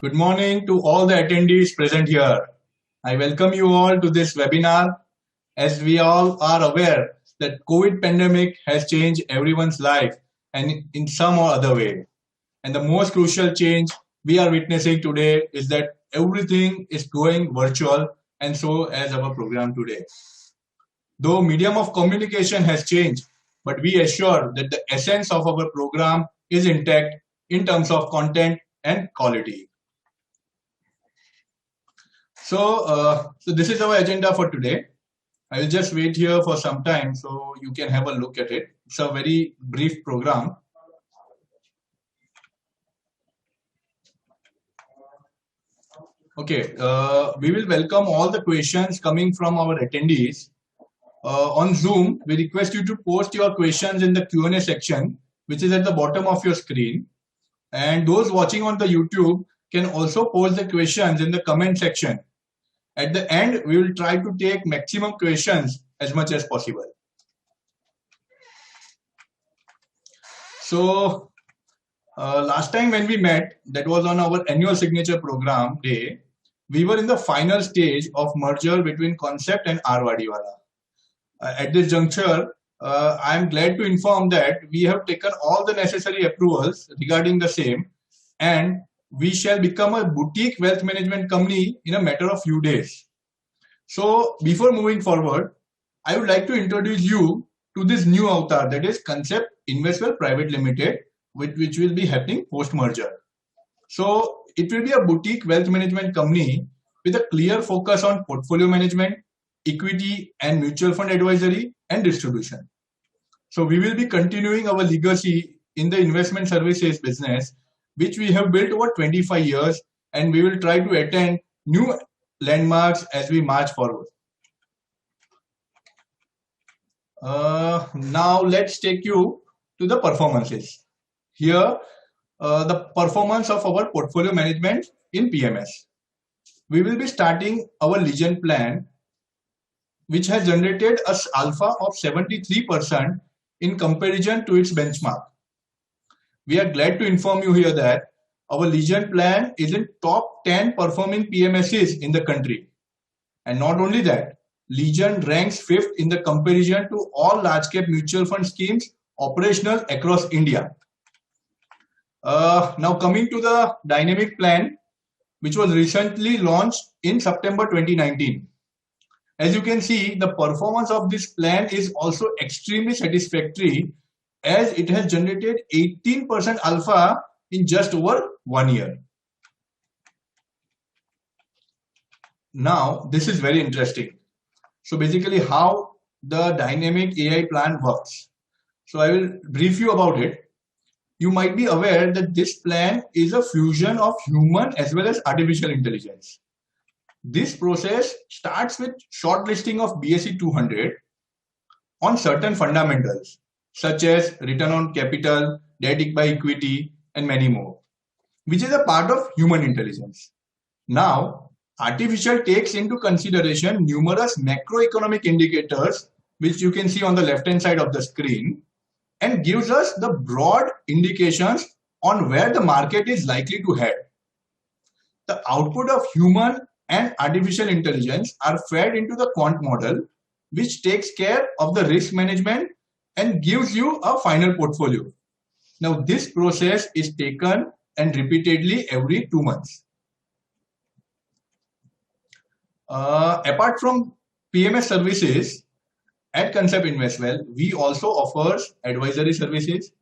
Good morning to all the attendees present here. I welcome you all to this webinar. As we all are aware that COVID pandemic has changed everyone's life and in some or other way. And the most crucial change we are witnessing today is that everything is going virtual, and so as our program today. Though medium of communication has changed, but we assure that the essence of our program is intact in terms of content and quality. So this is our agenda for today. I will just wait here for some time so you can have a look at it. It's a very brief program. Okay, we will welcome all the questions coming from our attendees. On Zoom, we request you to post your questions in the Q&A section, which is at the bottom of your screen. And those watching on the YouTube can also post the questions in the comment section. At the end, we will try to take maximum questions as much as possible. So, last time when we met, that was on our annual signature program day, we were in the final stage of merger between Concept and R. Vadiwala. At this juncture, I am glad to inform that we have taken all the necessary approvals regarding the same, and we shall become a boutique wealth management company in a matter of few days. So before moving forward, I would like to introduce you to this new avatar, that is Concept Investwell Private Limited, which will be happening post-merger. So it will be a boutique wealth management company with a clear focus on portfolio management, equity and mutual fund advisory and distribution. So we will be continuing our legacy in the investment services business, which we have built over 25 years, and we will try to attain new landmarks as we march forward. Now let's take you to the performances. Here, the performance of our portfolio management in PMS. We will be starting our Legion plan, which has generated an alpha of 73% in comparison to its benchmark. We are glad to inform you here that our Legion plan is in top 10 performing PMSs in the country. And not only that, Legion ranks 5th in the comparison to all large cap mutual fund schemes operational across India. Now coming to the dynamic plan, which was recently launched in September 2019. As you can see, the performance of this plan is also extremely satisfactory, as it has generated 18% alpha in just over 1 year. Now, this is very interesting. So basically how the dynamic AI plan works. So I will brief you about it. You might be aware that this plan is a fusion of human as well as artificial intelligence. This process starts with shortlisting of BSE 200 on certain fundamentals, such as return on capital, debt by equity, and many more, which is a part of human intelligence. Now, artificial takes into consideration numerous macroeconomic indicators, which you can see on the left-hand side of the screen, and gives us the broad indications on where the market is likely to head. The output of human and artificial intelligence are fed into the quant model, which takes care of the risk management and gives you a final portfolio. Now, this process is taken and repeatedly every 2 months. Apart from PMS services, at Concept Investwell, we also offer advisory services,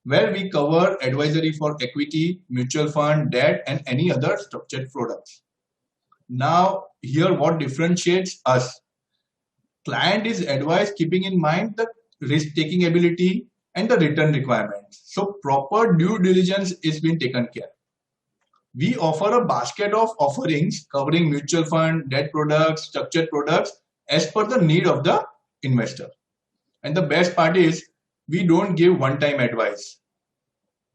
where we cover advisory for equity, mutual fund, debt, and any other structured products. Now, here what differentiates us. Client is advised keeping in mind the risk-taking ability and the return requirements. So proper due diligence is being taken care. We offer a basket of offerings covering mutual fund, debt products, structured products as per the need of the investor. And the best part is we don't give one-time advice.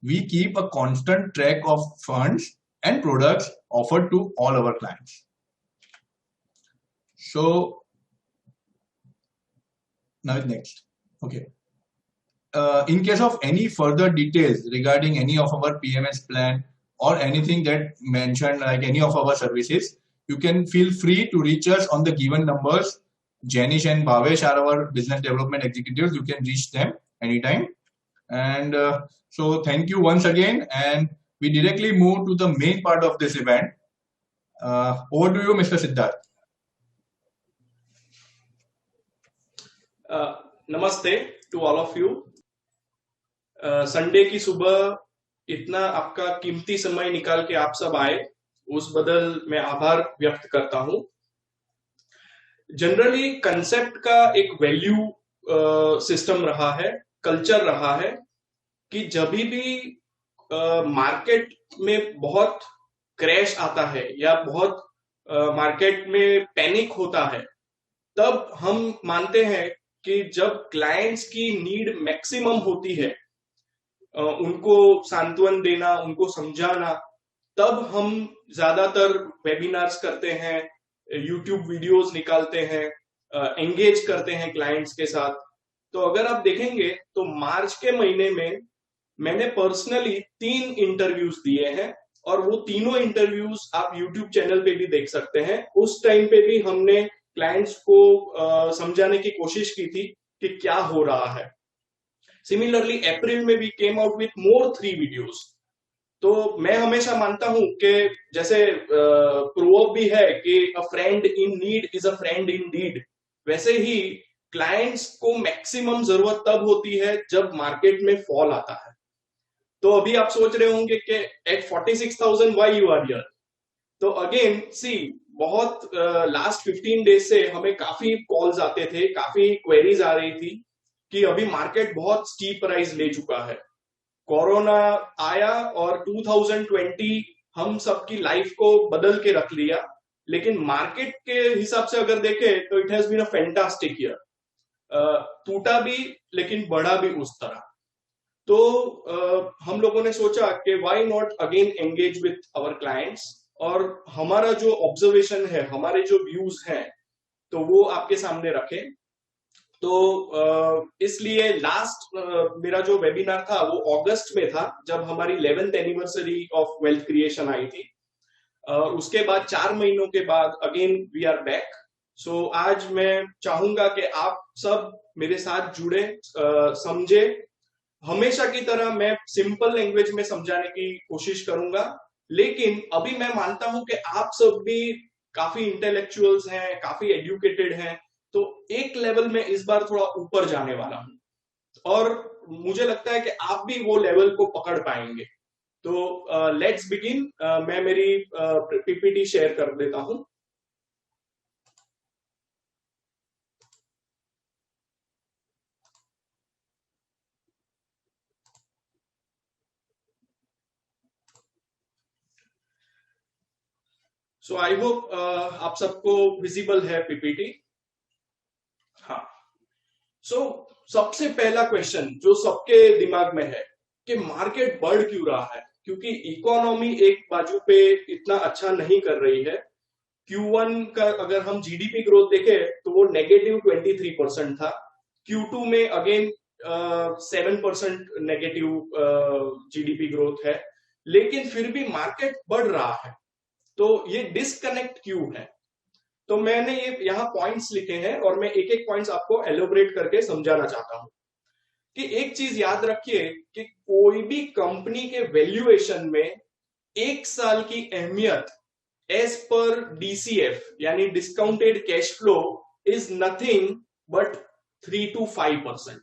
We keep a constant track of funds and products offered to all our clients. So now next. Okay. In case of any further details regarding any of our PMS plan or anything that mentioned, like any of our services, you can feel free to reach us on the given numbers. Janish and Bhavesh are our business development executives. You can reach them anytime. And so thank you once again. And we directly move to the main part of this event. Over to you, Mr. Siddharth. नमस्ते to all of you. Sunday की सुबह इतना आपका कीमती समय निकाल के आप सब आए, उस बदल मैं आभार व्यक्त करता हूं। जनरली कंसेप्ट का एक वैल्यू सिस्टम रहा है, कल्चर रहा है कि जब भी मार्केट में बहुत क्रैश आता है या बहुत मार्केट में पैनिक होता है, तब हम मानते हैं कि जब क्लाइंट्स की नीड मैक्सिमम होती है, उनको सांत्वन देना, उनको समझाना, तब हम ज्यादातर वेबिनार्स करते हैं, यूट्यूब वीडियोस निकालते हैं, एंगेज करते हैं क्लाइंट्स के साथ। तो अगर आप देखेंगे तो मार्च के महीने में मैंने पर्सनली 3 इंटरव्यूज दिए हैं और वो तीनों इंटरव्यूज आप यूट्यूब चैनल पे भी देख सकते हैं। उस टाइम पे भी हमने क्लाइंट्स को समझाने की कोशिश की थी कि क्या हो रहा है। सिमिलरली अप्रैल में भी came out with more 3 videos. तो मैं हमेशा मानता हूं कि जैसे प्रोवर्ब भी है कि a friend in need is a friend in deed, वैसे ही क्लाइंट्स को मैक्सिमम जरूरत तब होती है जब मार्केट में फॉल आता है। तो अभी आप सोच रहे होंगे कि at 46,000 why you are here. तो अगेन सी, बहुत लास्ट 15 डेज से हमें काफी कॉल्स आते थे, काफी क्वेरीज आ रही थी कि अभी मार्केट बहुत स्टीप राइज ले चुका है। कोरोना आया और 2020 हम सबकी लाइफ को बदल के रख लिया, लेकिन मार्केट के हिसाब से अगर देखें तो it has been a fantastic year. टूटा भी लेकिन बढ़ा भी उस तरह। तो हम लोगों ने सोचा कि why not again engage with our clients, और हमारा जो ऑब्जर्वेशन है, हमारे जो व्यूज हैं, तो वो आपके सामने रखें। तो इसलिए लास्ट मेरा जो वेबिनार था वो अगस्त में था, जब हमारी 11th anniversary of wealth creation I थी। उसके बाद 4 महीनों के बाद अगेन वी आर बैक। सो आज मैं चाहूंगा कि आप सब मेरे साथ जुड़े, समझे। हमेशा की तरह मैं सिंपल लैंग्वेज में समझाने की कोशिश करूंगा, लेकिन अभी मैं मानता हूं कि आप सब भी काफी इंटेलेक्चुअल्स हैं, काफी एजुकेटेड हैं, तो एक लेवल में इस बार थोड़ा ऊपर जाने वाला हूं और मुझे लगता है कि आप भी वो लेवल को पकड़ पाएंगे। तो लेट्स बिगिन। मैं मेरी पीपीटी शेयर कर देता हूं। सो आई होप आप सबको विजिबल है पीपीटी। हाँ, सो सबसे पहला क्वेश्चन जो सबके दिमाग में है कि मार्केट बढ़ क्यों रहा है, क्योंकि इकोनॉमी एक बाजू पे इतना अच्छा नहीं कर रही है। Q1 का अगर हम जीडीपी ग्रोथ देखें तो वो -23% था। Q2 में अगेन 7% नेगेटिव जीडीपी ग्रोथ है, लेकिन फिर भी मार्केट बढ़ रहा है। तो ये डिस्कनेक्ट क्यों है? तो मैंने ये यहाँ पॉइंट्स लिखे हैं और मैं एक एक पॉइंट्स आपको एलोबरेट करके समझाना चाहता हूं कि एक चीज याद रखिए कि कोई भी कंपनी के वैल्यूएशन में 1 साल की अहमियत एज पर डीसीएफ यानी discounted cash flow is nothing but 3 to 5%।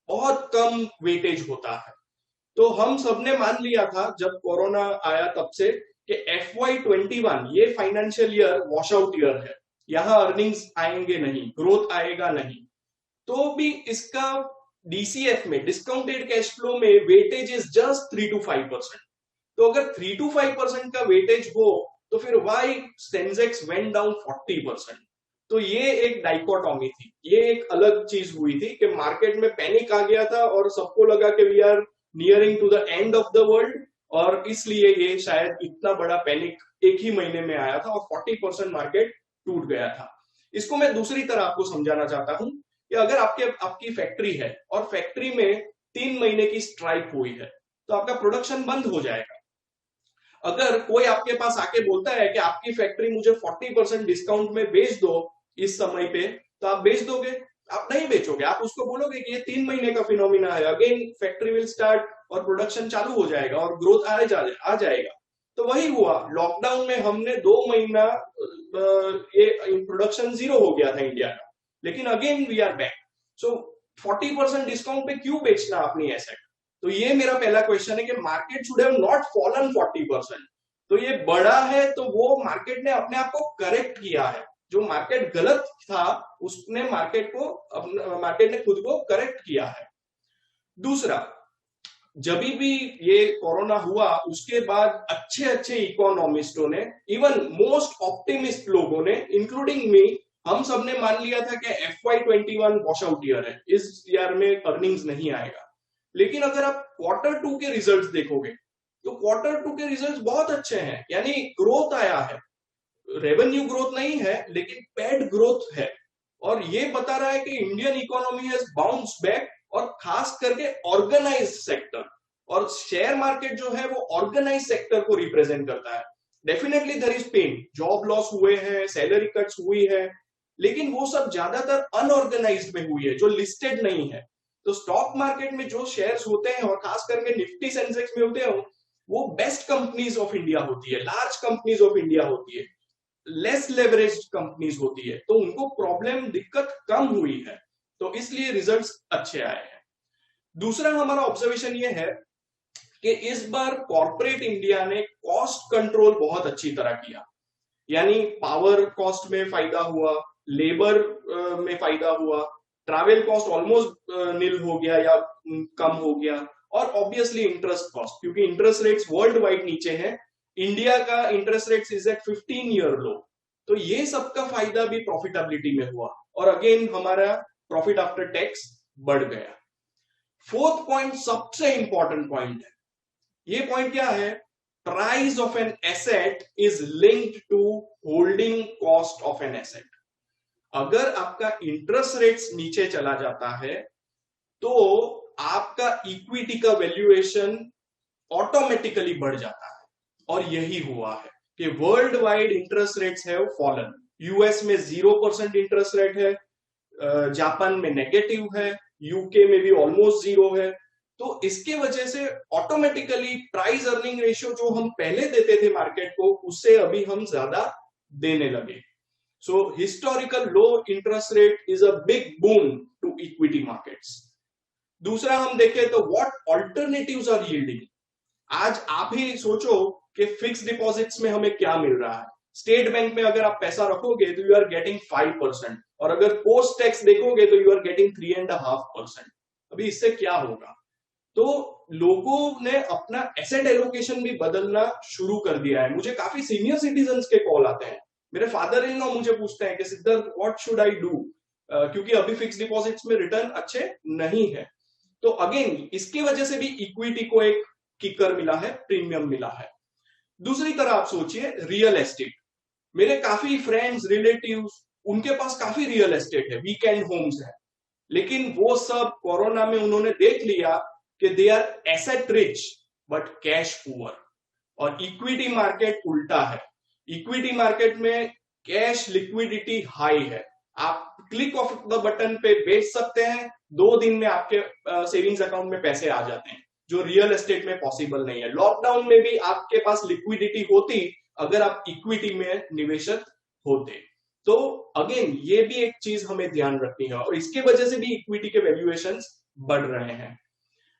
बहुत कम वेटेज होता है। तो हम सबने मान लिया था जब कोरोना आया तब से कि FY21 ये financial year wash out year है, यहां अर्निंग्स आएंगे नहीं, ग्रोथ आएगा नहीं। तो भी इसका डीसीएफ में, डिस्काउंटेड कैश फ्लो में, वेटेज इज जस्ट 3 to 5%। तो अगर 3 to 5% का वेटेज हो तो फिर वाई सेंसेक्स वेंट डाउन 40%? तो ये एक डाइकोटॉमी थी, ये एक अलग चीज हुई थी कि मार्केट में पैनिक आ गया था और सबको लगा कि we are nearing to the end of the world, और इसलिए ये शायद इतना बड़ा पैनिक एक ही महीने में आया था और 40% मार्केट टूट गया था। इसको मैं दूसरी तरह आपको समझाना चाहता हूं कि अगर आपकी फैक्ट्री है और फैक्ट्री में 3 महीने की स्ट्राइक हुई है तो आपका प्रोडक्शन बंद हो जाएगा। अगर कोई आपके पास आके बोलता है कि आपकी फैक्ट्री मुझे 40% डिस्काउंट में बेच दो इस समय पे, तो आप बेच दोगे? आप नहीं बेचोगे, आप उसको बोलोगे कि ये 3 महीने का फिनोमिना है, अगेन फैक्ट्री विल स्टार्ट और प्रोडक्शन चालू हो जाएगा और ग्रोथ आ जाएगा। तो वही हुआ, लॉकडाउन में हमने 2 महीना ये प्रोडक्शन जीरो हो गया था इंडिया का, लेकिन again we are back. So 40% discount पे क्यों बेचना अपनी एसेट? तो ये मेरा पहला क्वेश्चन है कि market should have not fallen 40%। तो ये बड़ा है तो वो मार्केट ने अपने आप को करेक्ट किया है, जो मार्केट गलत था उसने मार्केट ने खुद को करेक्ट किया है। दूसरा, जब भी ये कोरोना हुआ उसके बाद अच्छे अच्छे इकोनॉमिस्टों ने, इवन मोस्ट ऑप्टिमिस्ट लोगों ने इंक्लूडिंग मी, हम सब ने मान लिया था कि FY21 वॉश आउट ईयर है, इस ईयर में अर्निंग्स नहीं आएगा। लेकिन अगर आप Q2 के रिजल्ट्स देखोगे तो Q2 के रिजल्ट्स बहुत अच्छे हैं, यानी ग्रोथ आया है, रेवेन्यू ग्रोथ नहीं है लेकिन पेड ग्रोथ है, और ये बता रहा है कि Indian economy has bounce back, और खास करके ऑर्गेनाइज सेक्टर, और शेयर मार्केट जो है वो ऑर्गेनाइज सेक्टर को रिप्रेजेंट करता है। Definitely there is pain, job loss हुए हैं, सैलरी कट्स हुई है, लेकिन वो सब ज्यादातर अनऑर्गेनाइज्ड में हुई है, जो लिस्टेड नहीं है। तो स्टॉक मार्केट में जो शेयर्स होते हैं और खास करके निफ्टी सेंसेक्स में होते हैं, वो बेस्ट कंपनीज ऑफ इंडिया होती है, लार्ज कंपनीज ऑफ इंडिया होती है, लेस लेवरेज्ड कंपनीज होती है, तो उनको प्रॉब्लम दिक्कत कम हुई है, तो इसलिए रिजल्ट्स अच्छे आए हैं। दूसरा हमारा ऑब्जर्वेशन ये है कि इस बार कॉर्पोरेट इंडिया ने कॉस्ट कंट्रोल बहुत अच्छी तरह किया, यानी पावर कॉस्ट में फायदा हुआ, लेबर में फायदा हुआ, ट्रैवल कॉस्ट ऑलमोस्ट नील हो गया या कम हो गया, और ऑब्वियसली इंटरेस्ट कॉस्ट, क्योंकि इंटरेस्ट रेट्स वर्ल्ड वाइड नीचे हैं, इंडिया का interest rates is at 15 year low, तो ये सबका फायदा भी प्रॉफिटेबिलिटी में हुआ, और अगेन हमारा प्रॉफिट आफ्टर टैक्स बढ़ गया। फोर्थ पॉइंट सबसे इंपॉर्टेंट पॉइंट है, ये पॉइंट क्या है? Price of an asset is linked to holding cost of an asset. अगर आपका इंटरेस्ट रेट्स नीचे चला जाता है तो आपका इक्विटी का वैल्यूएशन ऑटोमेटिकली बढ़ जाता है, और यही हुआ है कि वर्ल्ड वाइड इंटरेस्ट रेट्स है फॉलन। यूएस में 0% इंटरेस्ट रेट है, जापान में नेगेटिव है, यूके में भी ऑलमोस्ट जीरो है, तो इसके वजह से ऑटोमेटिकली प्राइस अर्निंग रेशियो जो हम पहले देते थे मार्केट को, उससे अभी हम ज्यादा देने लगे। So historical low interest rate is a big boon to equity markets. दूसरा हम देखें तो व्हाट ऑल्टरनेटिव्स आर यील्डिंग। आज आप ही सोचो कि फिक्स डिपॉजिट्स में हमें क्या मिल रहा है। स्टेट बैंक में अगर आप पैसा रखोगे तो यू आर गेटिंग 5%, और अगर पोस्ट टैक्स देखोगे तो यू आर गेटिंग 3.5%। अभी इससे क्या होगा? तो लोगों ने अपना एसेट एलोकेशन भी बदलना शुरू कर दिया है। मुझे काफी सीनियर सिटीजन्स के कॉल आते हैं, मेरे फादर इन लॉ मुझे पूछते हैं कि Siddharth what should I do, क्योंकि अभी फिक्स डिपॉजिट्स में रिटर्न अच्छे नहीं है। तो अगेन इसकी वजह से भी इक्विटी को एक किकर मिला है, प्रीमियम मिला है। दूसरी तरह आप सोचिए रियल एस्टेट। मेरे काफी फ्रेंड्स, रिलेटिव्स, उनके पास काफी रियल एस्टेट है, वीकेंड होम्स है, लेकिन वो सब कोरोना में उन्होंने देख लिया कि they are asset rich but cash poor. और इक्विटी मार्केट उल्टा है, इक्विटी मार्केट में कैश लिक्विडिटी हाई है, आप क्लिक ऑफ द बटन पे बेच सकते हैं, 2 दिन में आपके सेविंग्स अकाउंट में पैसे आ जाते हैं, जो रियल एस्टेट में पॉसिबल नहीं है। लॉकडाउन में भी आपके पास लिक्विडिटी होती अगर आप इक्विटी में निवेशक होते। तो अगेन ये भी एक चीज हमें ध्यान रखनी है, और इसके वजह से भी इक्विटी के वैल्यूएशंस बढ़ रहे हैं।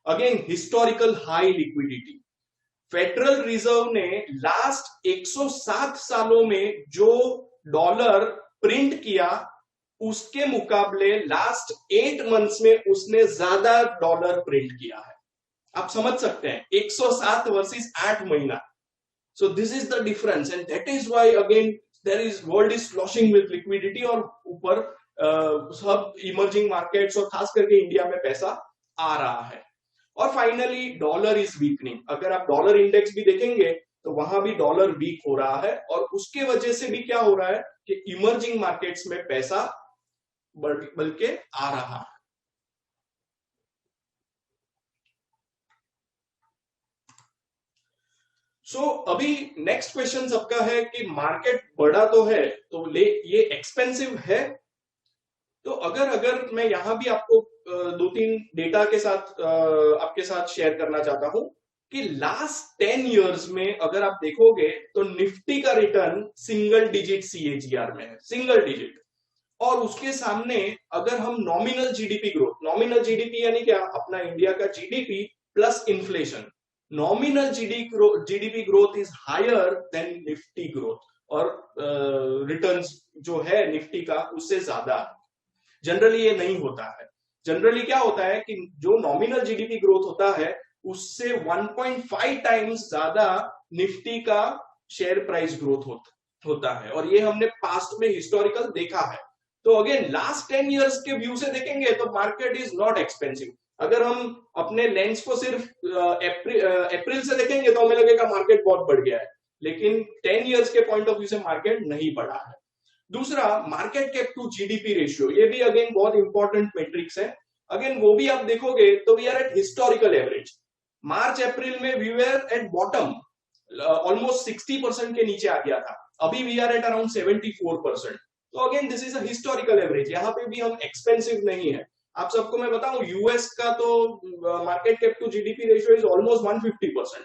Again historical high liquidity. Federal reserve ने लास्ट 107 सालों में जो डॉलर प्रिंट किया उसके मुकाबले लास्ट 8 मंथ्स में उसने ज्यादा डॉलर प्रिंट किया है। आप समझ सकते हैं, 107 वर्सेस 8 महीना। So this is the difference, and that is why again there is world is flushing with liquidity, और ऊपर सब इमर्जिंग मार्केट्स और खास करके इंडिया में पैसा आ रहा है। और फाइनली डॉलर इज वीकनिंग। अगर आप डॉलर इंडेक्स भी देखेंगे तो वहां भी डॉलर वीक हो रहा है, और उसके वजह से भी क्या हो रहा है कि इमर्जिंग मार्केट्स में पैसा बढ़ के आ रहा है। अभी नेक्स्ट क्वेश्चन सबका है कि मार्केट बड़ा तो है तो ये एक्सपेंसिव है। तो अगर अगर मैं यहां भी आपको दो तीन डेटा के साथ आपके साथ शेयर करना चाहता हूं कि लास्ट 10 इयर्स में अगर आप देखोगे तो निफ्टी का रिटर्न सिंगल डिजिट सीएजीआर में है, सिंगल डिजिट। और उसके सामने अगर हम nominal GDP growth, nominal GDP यानी क्या, अपना इंडिया का GDP plus inflation, nominal GDP growth is higher than Nifty growth, और रिटर्न्स जो है निफ्टी का उससे ज्यादा है। जनरली ये नहीं होता है। जनरली क्या होता है कि जो नॉमिनल जीडीपी ग्रोथ होता है उससे 1.5 टाइम्स ज्यादा निफ्टी का शेयर प्राइस ग्रोथ होता है, और ये हमने पास्ट में हिस्टोरिकल देखा है। तो अगेन लास्ट 10 इयर्स के व्यू से देखेंगे तो मार्केट इज नॉट एक्सपेंसिव। अगर हम अपने लेंस को सिर्फ अप्रैल से देखेंगे तो हमें लगेगा मार्केट बहुत बढ़ गया है, लेकिन 10 इयर्स के पॉइंट ऑफ व्यू से मार्केट नहीं बढ़ा है। दूसरा, market cap to GDP ratio, ये भी अगेन बहुत इंपॉर्टेंट मेट्रिक्स है। अगेन वो भी आप देखोगे तो we are at historical average. March April में we were at bottom, almost 60% के नीचे आ गया था। अभी वी आर एट अराउंड 74%। तो again this is a historical average, यहाँ पे भी हम एक्सपेंसिव नहीं है। आप सबको मैं बताऊं, यूएस का तो market cap to GDP ratio is almost 150%।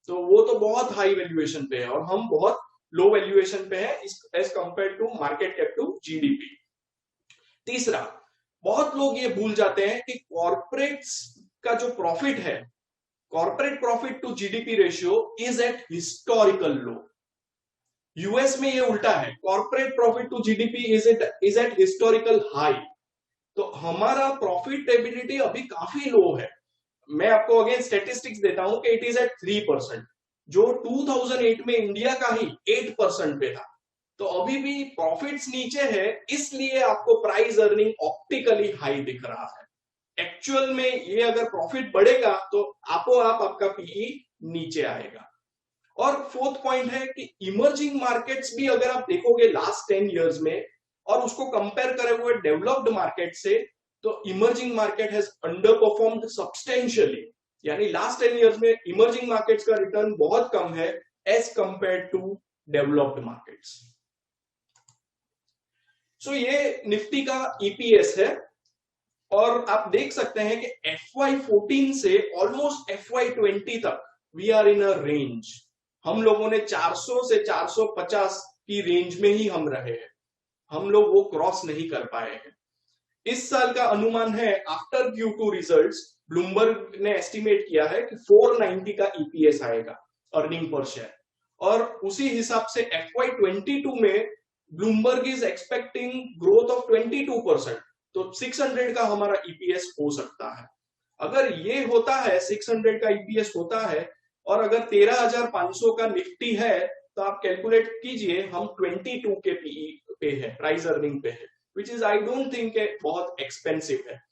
तो वो तो बहुत हाई वैल्यूएशन पे है और हम बहुत लो वैल्यूएशन पे है as compare to market cap to GDP. तीसरा, बहुत लोग ये भूल जाते हैं कि कॉर्पोरेट्स का जो प्रॉफिट है, corporate profit to GDP ratio is at historical low. US में ये उल्टा है, corporate profit to GDP is at historical high. तो हमारा प्रॉफिटेबिलिटी अभी काफी लो है। मैं आपको अगेन स्टेटिस्टिक्स देता हूं कि इट इज एट 3%, जो 2008 में इंडिया का ही 8% पे था। तो अभी भी प्रॉफिट्स नीचे है, इसलिए आपको प्राइस अर्निंग ऑप्टिकली हाई दिख रहा है। एक्चुअल में ये अगर प्रॉफिट बढ़ेगा तो आपो आप आपका पीई नीचे आएगा। और फोर्थ पॉइंट है कि इमर्जिंग मार्केट्स भी अगर आप देखोगे लास्ट 10 इयर्स में और उसको कंपेयर करे हुए डेवलप्ड मार्केट से, तो emerging market has underperformed substantially. यानी लास्ट 10 इयर्स में इमर्जिंग मार्केट्स का रिटर्न बहुत कम है as compare to developed markets. So ये निफ्टी का ईपीएस है, और आप देख सकते हैं कि FY14 से ऑलमोस्ट FY20 तक we are in a range. हम लोगों ने 400 से 450 की रेंज में ही हम रहे हैं, हम लोग वो क्रॉस नहीं कर पाए हैं। इस साल का अनुमान है, आफ्टर Q2 रिजल्ट्स ब्लूमबर्ग ने एस्टिमेट किया है कि 490 का ईपीएस आएगा, अर्निंग पर शेयर। और उसी हिसाब से FY22 में Bloomberg is expecting growth of 22%। तो 600 का हमारा ईपीएस हो सकता है। अगर ये होता है, 600 का ईपीएस होता है, और अगर 13,500 का निफ्टी है, तो आप कैलकुलेट कीजिए हम 22 के पीई पे है, प्राइस अर्निंग पे है, which is I don't think बहुत एक्सपेंसिव है।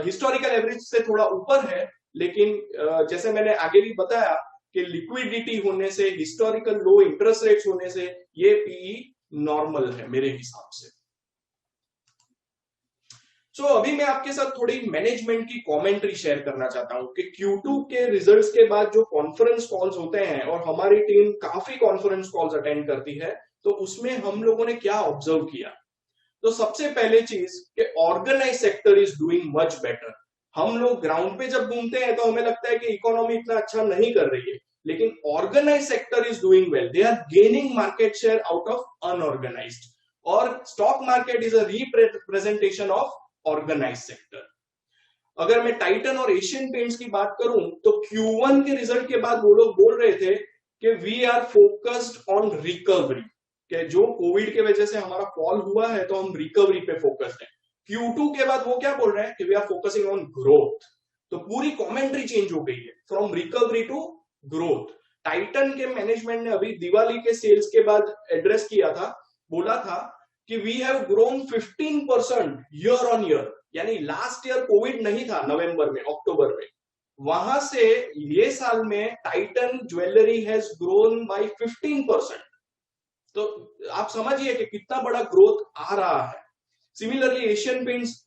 हिस्टोरिकल एवरेज से थोड़ा ऊपर है, लेकिन जैसे मैंने आगे भी बताया कि लिक्विडिटी होने से, हिस्टोरिकल लो इंटरेस्ट रेट्स होने से ये पीई नॉर्मल है मेरे हिसाब से। अभी मैं आपके साथ थोड़ी मैनेजमेंट की कमेंट्री शेयर करना चाहता हूं कि Q2 के रिजल्ट्स के बाद जो कॉन्फ्रेंस कॉल्स होते हैं, और हमारी टीम काफी कॉन्फ्रेंस कॉल्स अटेंड करती है, तो उसमें हम लोगों ने क्या ऑब्जर्व किया। तो सबसे पहले चीज कि organise sector is doing much better. हम लोग ग्राउंड पे जब घूमते हैं तो हमें लगता है कि इकोनॉमी इतना अच्छा नहीं कर रही है, लेकिन organise sector is doing well, they are gaining market share out of unorganised. और stock market is a representation of organise sector. अगर मैं टाइटन और एशियन पेंट्स की बात करूं तो Q1 के रिजल्ट के बाद वो लोग बोल रहे थे कि we are focused on recovery, कि जो कोविड के वजह से हमारा फॉल हुआ है तो हम रिकवरी पे फोकस्ड हैं। Q2 के बाद वो क्या बोल रहे हैं कि we are focusing on growth. तो पूरी कमेंट्री चेंज हो गई है, from recovery to growth. Titan के मैनेजमेंट ने अभी दिवाली के सेल्स के बाद एड्रेस किया था, बोला था कि we have grown 15% year on year. यानी लास्ट ईयर कोविड नहीं था, नवंबर में, अक्टूबर में, वहां से ये साल में Titan jewellery has grown by 15%। तो आप समझिए कि कितना बड़ा ग्रोथ आ रहा है। Similarly Asian Paints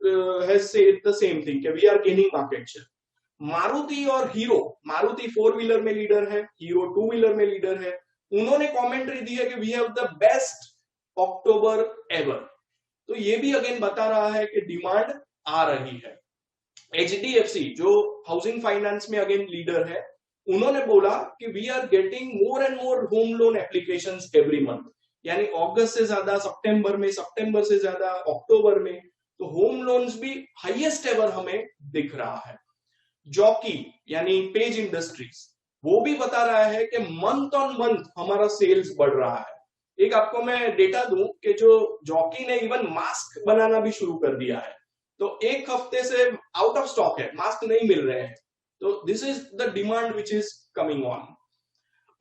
has said the same thing कि we are gaining market share. Maruti और हीरो, मारुति 4 व्हीलर में लीडर है, हीरो 2 व्हीलर में लीडर है, उन्होंने कमेंट्री दी है कि we have the best October ever. तो ये भी अगेन बता रहा है कि डिमांड आ रही है। HDFC जो हाउसिंग फाइनेंस में अगेन लीडर है, उन्होंने बोला कि we are getting more and more home loan applications every month, यानी अगस्त से ज्यादा सितंबर में, सितंबर से ज्यादा अक्टूबर में, तो होम लोन्स भी हाईएस्ट एवर हमें दिख रहा है। जॉकी यानी पेज इंडस्ट्रीज, वो भी बता रहा है कि मंथ ऑन मंथ हमारा सेल्स बढ़ रहा है। एक आपको मैं डेटा दूं कि जो जॉकी ने इवन मास्क बनाना भी शुरू कर दिया है, तो एक हफ्ते से आउट ऑफ स्टॉक है, मास्क नहीं मिल रहे हैं। तो this is the demand which is coming on.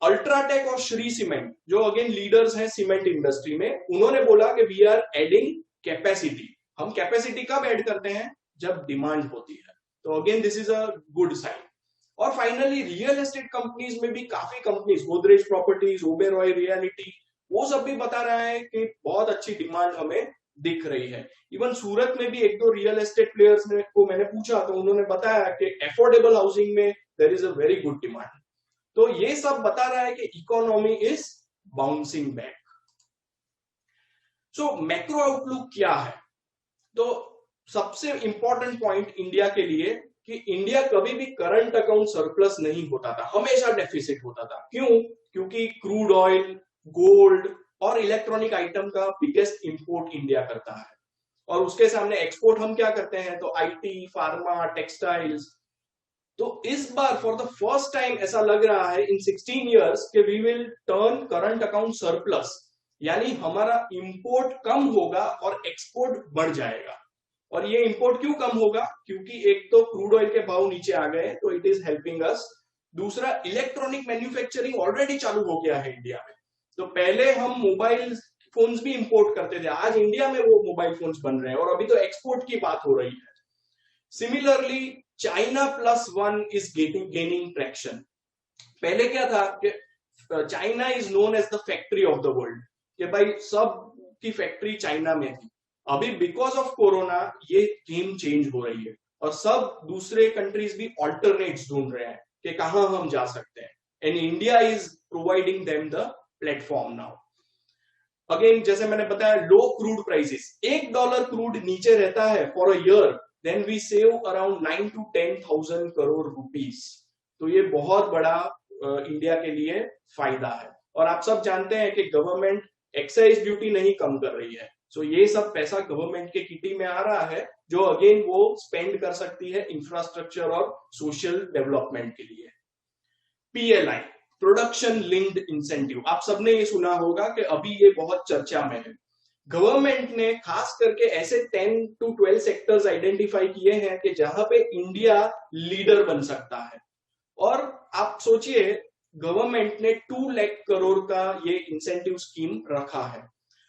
UltraTech और श्री सीमेंट जो अगेन लीडर्स हैं सीमेंट इंडस्ट्री में, उन्होंने बोला कि वी आर एडिंग कैपेसिटी। हम कैपेसिटी कब ऐड करते हैं? जब डिमांड होती है। तो again this is a good sign. और फाइनली रियल एस्टेट कंपनीज में भी काफी companies, Godrej properties, Oberoi reality, वो सब भी बता रहा है कि बहुत अच्छी डिमांड हमें दिख रही है। इवन सूरत में भी एक दो रियल एस्टेट प्लेयर्स को मैंने पूछा तो उन्होंने बताया कि अफोर्डेबल हाउसिंग में there is a very good demand. तो ये सब बता रहा है कि economy is bouncing back. So macro outlook क्या है? तो सबसे इंपॉर्टेंट पॉइंट इंडिया के लिए कि इंडिया कभी भी करंट अकाउंट सरप्लस नहीं होता था, हमेशा डेफिसिट होता था। क्यों? क्योंकि क्रूड ऑयल, गोल्ड और इलेक्ट्रॉनिक आइटम का बिगेस्ट इंपोर्ट इंडिया करता है, और उसके सामने एक्सपोर्ट हम क्या करते हैं? तो आईटी, फार्मा, टेक्सटाइल्स। तो इस बार फॉर द फर्स्ट टाइम ऐसा लग रहा है इन 16 इयर्स कि we will turn current account surplus, यानी हमारा इंपोर्ट कम होगा और एक्सपोर्ट बढ़ जाएगा। और ये इंपोर्ट क्यों कम होगा? क्योंकि एक तो क्रूड ऑयल के भाव नीचे आ गए, तो इट इज हेल्पिंग अस। दूसरा, इलेक्ट्रॉनिक मैन्युफैक्चरिंग ऑलरेडी चालू हो गया है इंडिया में। तो पहले हम मोबाइल फोन्स भी इंपोर्ट करते थे, आज इंडिया में वो मोबाइल फोन्स बन रहे हैं, और अभी तो एक्सपोर्ट की बात हो रही है। Similarly China +1 is gaining traction. पहले क्या था कि China is known as the factory of the world, कि भाई सब की फैक्ट्री चाइना में थी। अभी बिकॉज ऑफ कोरोना ये गेम चेंज हो रही है, और सब दूसरे कंट्रीज भी ऑल्टरनेट्स ढूंढ रहे हैं कि कहां हम जा सकते हैं, and India is providing them the platform now. Again जैसे मैंने बताया, लो क्रूड प्राइसेस, $1 क्रूड नीचे रहता है for a year, then we save around 9 to 10,000 crore rupees. तो ये बहुत बड़ा इंडिया के लिए फायदा है। और आप सब जानते हैं कि गवर्नमेंट एक्साइज ड्यूटी नहीं कम कर रही है, सो ये सब पैसा गवर्नमेंट के किटी में आ रहा है, जो अगेन वो स्पेंड कर सकती है इंफ्रास्ट्रक्चर और सोशल डेवलपमेंट के लिए। PLI, प्रोडक्शन लिंक्ड इंसेंटिव, आप सबने ये सुना होगा कि अभी ये बहुत चर्चा में है। गवर्नमेंट ने खास करके ऐसे 10 to 12 सेक्टर्स आइडेंटिफाई किए हैं कि जहां पे इंडिया लीडर बन सकता है। और आप सोचिए, गवर्नमेंट ने 2 लाख करोड़ का ये इंसेंटिव स्कीम रखा है।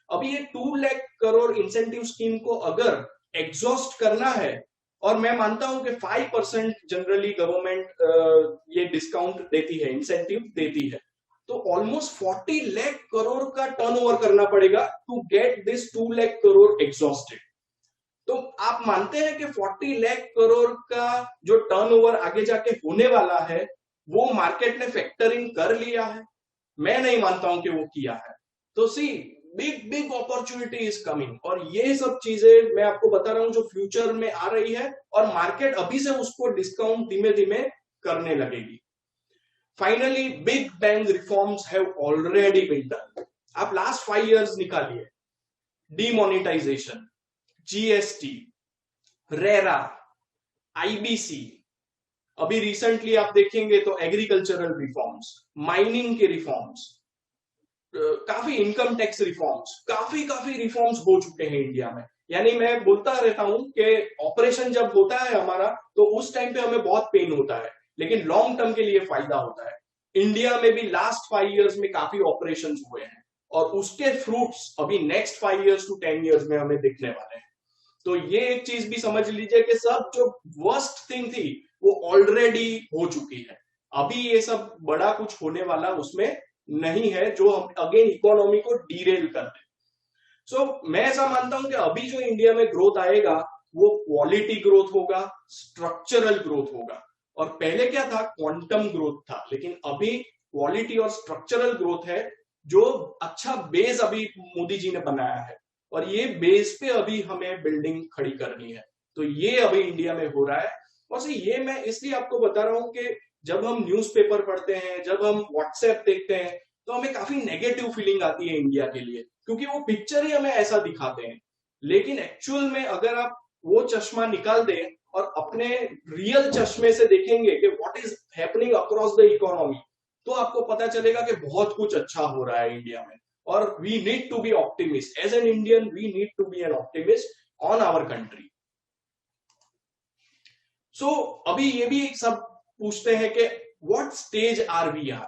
अभी ये 2 लाख करोड़ इंसेंटिव स्कीम को अगर एग्जॉस्ट करना है, और मैं मानता हूं कि 5% जनरली गवर्नमेंट ये डिस्काउंट देती है, इंसेंटिव देती है, तो ऑलमोस्ट 40 लाख करोड़ का टर्नओवर करना पड़ेगा to get this 2 lakh crore exhausted. तो आप मानते हैं कि 40 लाख करोड़ का जो टर्नओवर आगे जाके होने वाला है, वो मार्केट ने फैक्टरिंग कर लिया है? मैं नहीं मानता हूं कि वो किया है। तो सी, बिग अपॉर्चुनिटी इज कमिंग, और ये सब चीजें मैं आपको बता रहा हूं जो फ्यूचर में आ रही है, और मार्केट अभी से उसको डिस्काउंट धीमे धीमे करने लगेगी। Finally, big bang reforms have already been done. आप लास्ट 5 इयर्स निकालिए, डीमोनेटाइजेशन, GST, रेरा, IBC, अभी रिसेंटली आप देखेंगे तो एग्रीकल्चरल रिफॉर्म्स, माइनिंग के रिफॉर्म्स, काफी इनकम टैक्स रिफॉर्म्स, काफी रिफॉर्म्स हो चुके हैं इंडिया में। यानी मैं बोलता रहता हूं कि ऑपरेशन जब होता है हमारा, तो उस टाइम पे हमें बहुत पेन होता है, लेकिन लॉन्ग टर्म के लिए फायदा होता है। इंडिया में भी लास्ट 5 इयर्स में काफी ऑपरेशन हुए हैं, और उसके फ्रूट्स अभी नेक्स्ट 5 इयर्स to 10 इयर्स में हमें दिखने वाले हैं। तो ये एक चीज भी समझ लीजिए कि सब जो वर्स्ट थिंग थी वो ऑलरेडी हो चुकी है। अभी ये सब बड़ा कुछ होने वाला उसमें नहीं है जो हम अगेन इकोनॉमी को डीरेल कर दे। सो मैं ऐसा मानता हूं कि अभी जो इंडिया में ग्रोथ आएगा वो क्वालिटी ग्रोथ होगा, स्ट्रक्चरल ग्रोथ होगा। और पहले क्या था, क्वांटम ग्रोथ था, लेकिन अभी क्वालिटी और स्ट्रक्चरल ग्रोथ है, जो अच्छा बेस अभी मोदी जी ने बनाया है, और ये बेस पे अभी हमें बिल्डिंग खड़ी करनी है। तो ये अभी इंडिया में हो रहा है। और ये मैं इसलिए आपको बता रहा हूं कि जब हम न्यूज़पेपर पढ़ते हैं, जब हम व्हाट्सएप देखते हैं, तो हमें काफी नेगेटिव फीलिंग आती है इंडिया के लिए, क्योंकि वो पिक्चर ही हमें ऐसा दिखाते हैं। लेकिन एक्चुअल में अगर आप वो चश्मा निकाल दें और अपने रियल चश्मे से देखेंगे कि what is happening across the economy, तो आपको पता चलेगा कि बहुत कुछ अच्छा हो रहा है इंडिया में। और we need to be optimist as an Indian, we need to be an optimist on our country. So अभी ये भी सब पूछते हैं कि what stage are we are,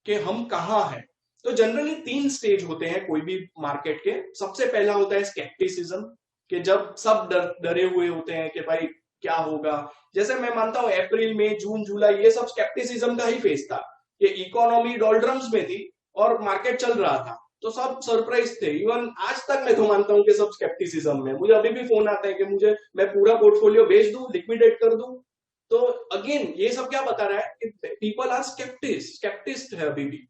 कि हम कहाँ हैं। तो जनरली 3 स्टेज होते हैं कोई भी मार्केट के। सबसे पहला होता है स्केप्टिसिज्म, कि जब सब डरे हुए होते हैं कि भाई क्या होगा। जैसे मैं मानता हूं अप्रैल मई जून जुलाई ये सब स्केप्टिसिज्म का ही फेज था, कि इकोनॉमी डॉल्ड्रम्स में थी और मार्केट चल रहा था, तो सब सरप्राइज थे। इवन आज तक मैं तो मानता हूं कि सब स्केप्टिसिज्म में। मुझे अभी भी फोन आता है कि मुझे मैं पूरा पोर्टफोलियो बेच दूं, लिक्विडेट कर दूं। तो अगेन ये सब क्या बता रहा है कि पीपल आर स्केप्टिस्ट है अभी भी।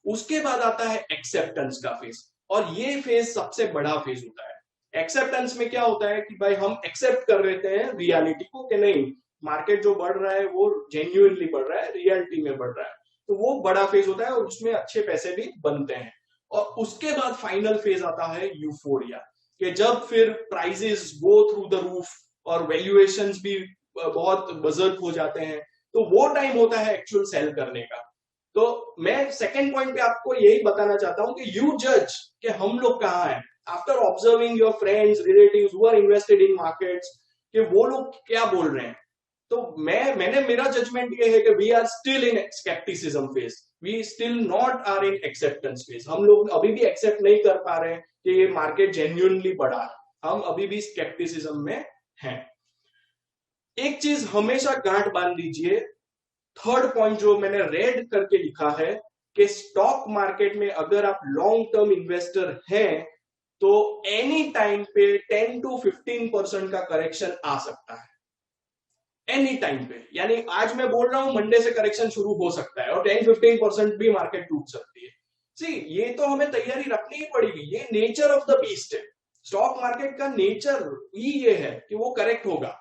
उसके बाद आता है एक्सेप्टेंस का फेज, और ये फेज सबसे बड़ा फेज होता है। एक्सेप्टेंस में क्या होता है कि भाई हम एक्सेप्ट कर लेते हैं रियलिटी को, कि नहीं मार्केट जो बढ़ रहा है वो जेन्युइनली बढ़ रहा है, रियलिटी में बढ़ रहा है। तो वो बड़ा फेज होता है और उसमें अच्छे पैसे भी बनते हैं। और उसके बाद फाइनल फेज आता है यूफोरिया, कि जब फिर prices go through the roof और वैल्यूएशंस भी बहुत बजर्क हो जाते हैं, तो वो टाइम होता है एक्चुअल सेल करने का। तो मैं सेकंड पॉइंट पे आपको यही बताना चाहता हूं कि यू जज कि हम लोग कहाँ हैं after observing your friends relatives who are invested in markets, कि वो लोग क्या बोल रहे हैं। तो मैंने मेरा जजमेंट ये है कि we are still in skepticism phase, we still not are in acceptance phase. हम लोग अभी भी एक्सेप्ट नहीं कर पा रहे हैं कि ये मार्केट जेन्युइनली बढ़ा है, हम अभी भी स्केप्टिसिज्म में हैं। एक चीज हमेशा गांठ बांध लीजिए, थर्ड पॉइंट जो मैंने रेड करके लिखा है, कि स्टॉक मार्केट में अगर आप लॉन्ग टर्म इन्वेस्टर हैं तो एनी टाइम पे 10 to 15% का करेक्शन आ सकता है, एनी टाइम पे। यानी आज मैं बोल रहा हूं मंडे से करेक्शन शुरू हो सकता है और 10-15% भी मार्केट टूट सकती है। सी ये तो हमें तैयारी रखनी ही पड़ेगी, ये नेचर ऑफ द बीस्ट है। स्टॉक मार्केट का नेचर ही ये है कि वो करेक्ट होगा,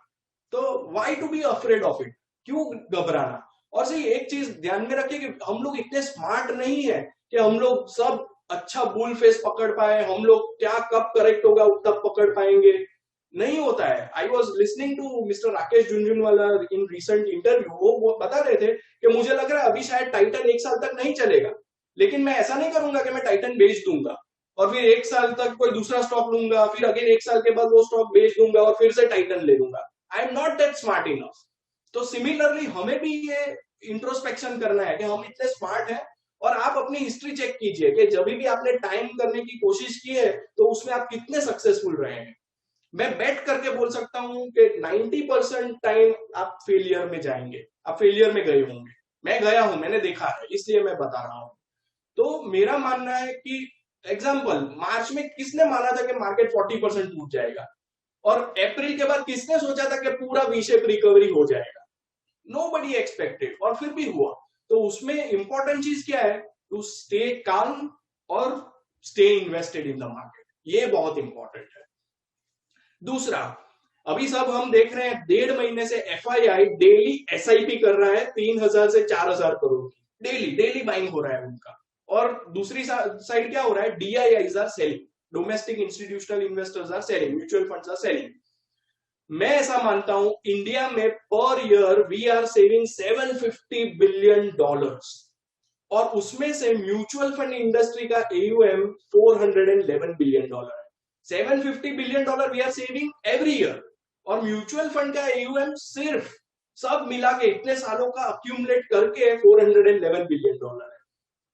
तो why to be afraid of it, क्यों घबराना। और सही एक चीज ध्यान में रखिए कि हम लोग इतने स्मार्ट नहीं है कि हम लोग सब अच्छा बुल फेस पकड़ पाए, हम लोग क्या कब करेक्ट होगा तब पकड़ पाएंगे, नहीं होता है। I was listening to mister Rakesh Jhunjhunwala in recent interview, वो बता रहे थे कि मुझे लग रहा है अभी शायद टाइटन 1 साल तक नहीं चलेगा, लेकिन मैं ऐसा नहीं करूंगा कि मैं टाइटन बेच दूंगा और फिर 1 साल तक कोई दूसरा स्टॉक लूंगा, फिर अगेन 1 साल के बाद वो स्टॉक बेच दूंगा और फिर से टाइटन ले लूंगा। आई am not that smart enough. तो सिमिलरली हमें भी ये इंट्रोस्पेक्शन करना है कि हम इतने स्मार्ट हैं। और आप अपनी हिस्ट्री चेक कीजिए कि जब भी आपने टाइम करने की कोशिश की है तो उसमें आप कितने सक्सेसफुल रहे हैं। मैं बेट करके बोल सकता हूं कि 90% टाइम आप फेलियर में जाएंगे, आप फेलियर में गए होंगे। मैं गया हूं, मैंने देखा है, इसलिए मैं बता रहा हूं। तो मेरा मानना है कि एग्जाम्पल मार्च में किसने माना था कि मार्केट 40% टूट जाएगा, और अप्रैल के बाद किसने सोचा था कि पूरा वी शेप रिकवरी हो जाएगा। नोबडी एक्सपेक्टेड, और फिर भी हुआ। तो उसमें इंपॉर्टेंट चीज क्या है, टू स्टे काम और stay invested in the market, ये बहुत इंपॉर्टेंट है। दूसरा, अभी सब हम देख रहे हैं 1.5 महीने से एफआईआई डेली एसआईपी कर रहा है 3,000 से 4,000 करोड़ की, डेली बाइंग हो रहा है उनका। और दूसरी साइड क्या हो रहा है, DIIs are selling, domestic institutional investors are selling, mutual funds are selling. मैं ऐसा मानता हूं इंडिया में per year we are saving $750 billion, और उसमें से म्यूचुअल फंड इंडस्ट्री का AUM $411 बिलियन है। $750 billion we are saving every year, और म्यूचुअल फंड का AUM सिर्फ सब मिला के इतने सालों का अक्यूमुलेट करके $411 बिलियन है।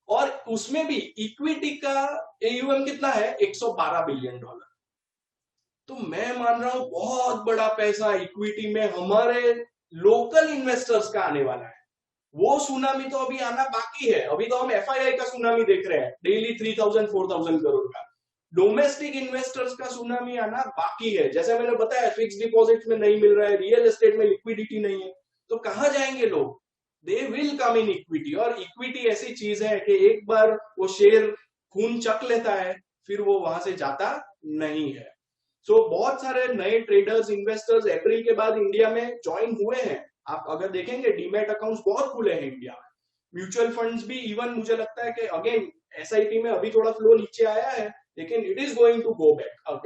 और उसमें भी इक्विटी का AUM कितना है, $112 बिलियन। तो मैं मान रहा हूं बहुत बड़ा पैसा इक्विटी में हमारे लोकल इन्वेस्टर्स का आने वाला है। वो सुनामी तो अभी आना बाकी है। अभी तो हम एफआईआई का सुनामी देख रहे हैं, डेली 3,000-4,000 करोड़ का। डोमेस्टिक इन्वेस्टर्स का सुनामी आना बाकी है। जैसे मैंने बताया, फिक्स डिपॉजिट में नहीं मिल रहा है, रियल एस्टेट में लिक्विडिटी नहीं है। तो कहाँ जाएंगे लोग? They will come in equity. और इक्विटी ऐसी चीज है कि एक बार वो शेयर खून चख लेता है, फिर वो वहां से जाता नहीं है। सो बहुत सारे नए ट्रेडर्स, इन्वेस्टर्स अप्रैल के बाद इंडिया में ज्वाइन हुए हैं। आप अगर देखेंगे डीमैट अकाउंट्स बहुत खुले हैं इंडिया में। म्यूचुअल फंड्स भी, इवन मुझे लगता है कि अगेन एसआईपी में अभी थोड़ा फ्लो नीचे आया है, लेकिन it is going to go back up,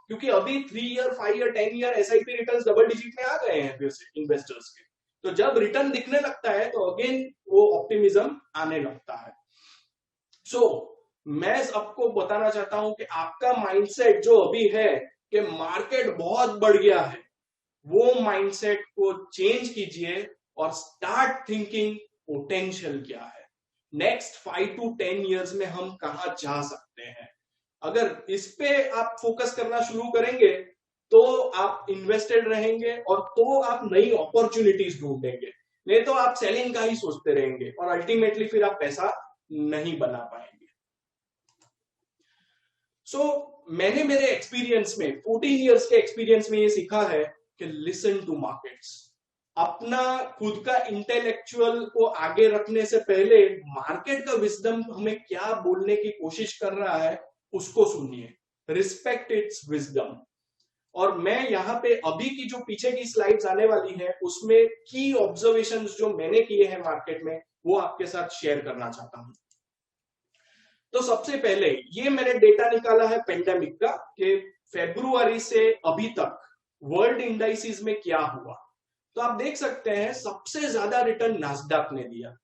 क्योंकि अभी 3 year, 5 year, 10 year SIP returns double digit में आ गए हैं फिर से इन्वेस्टर्स के। तो जब रिटर्न दिखने लगता है तो अगेन वो ऑप्टिमिज्म आने लगता है। सो मैं आपको बताना चाहता हूं कि आपका माइंडसेट जो अभी है कि मार्केट बहुत बढ़ गया है, वो माइंडसेट को चेंज कीजिए और स्टार्ट थिंकिंग पोटेंशियल क्या है, नेक्स्ट 5 to 10 ईयर्स में हम कहां जा सकते हैं। अगर इस पे आप फोकस करना शुरू करेंगे तो आप इन्वेस्टेड रहेंगे और तो आप नई अपॉर्चुनिटीज ढूंढेंगे, नहीं तो आप सेलिंग का ही सोचते रहेंगे और अल्टीमेटली फिर आप पैसा नहीं बना पाएंगे। सो मैंने मेरे एक्सपीरियंस में, 14 इयर्स के एक्सपीरियंस में ये सीखा है कि लिसन टू मार्केट्स। अपना खुद का इंटेलेक्चुअल को आगे रखने से पहले मार्केट का विजडम हमें क्या बोलने की कोशिश कर रहा है उसको सुनिए, रिस्पेक्ट इट्स विजडम। और मैं यहाँ पे अभी की जो पीछे की स्लाइड्स आने वाली है उसमें की ऑब्जर्वेशंस जो मैंने किए हैं मार्केट में वो आपके साथ शेयर करना चाहता हूं। तो सबसे पहले ये मैंने डेटा निकाला है पेंडेमिक का कि फरवरी से अभी तक वर्ल्ड इंडाइसिस में क्या हुआ। तो आप देख सकते हैं सबसे ज्यादा रिटर्न नास्डैक ने दिया।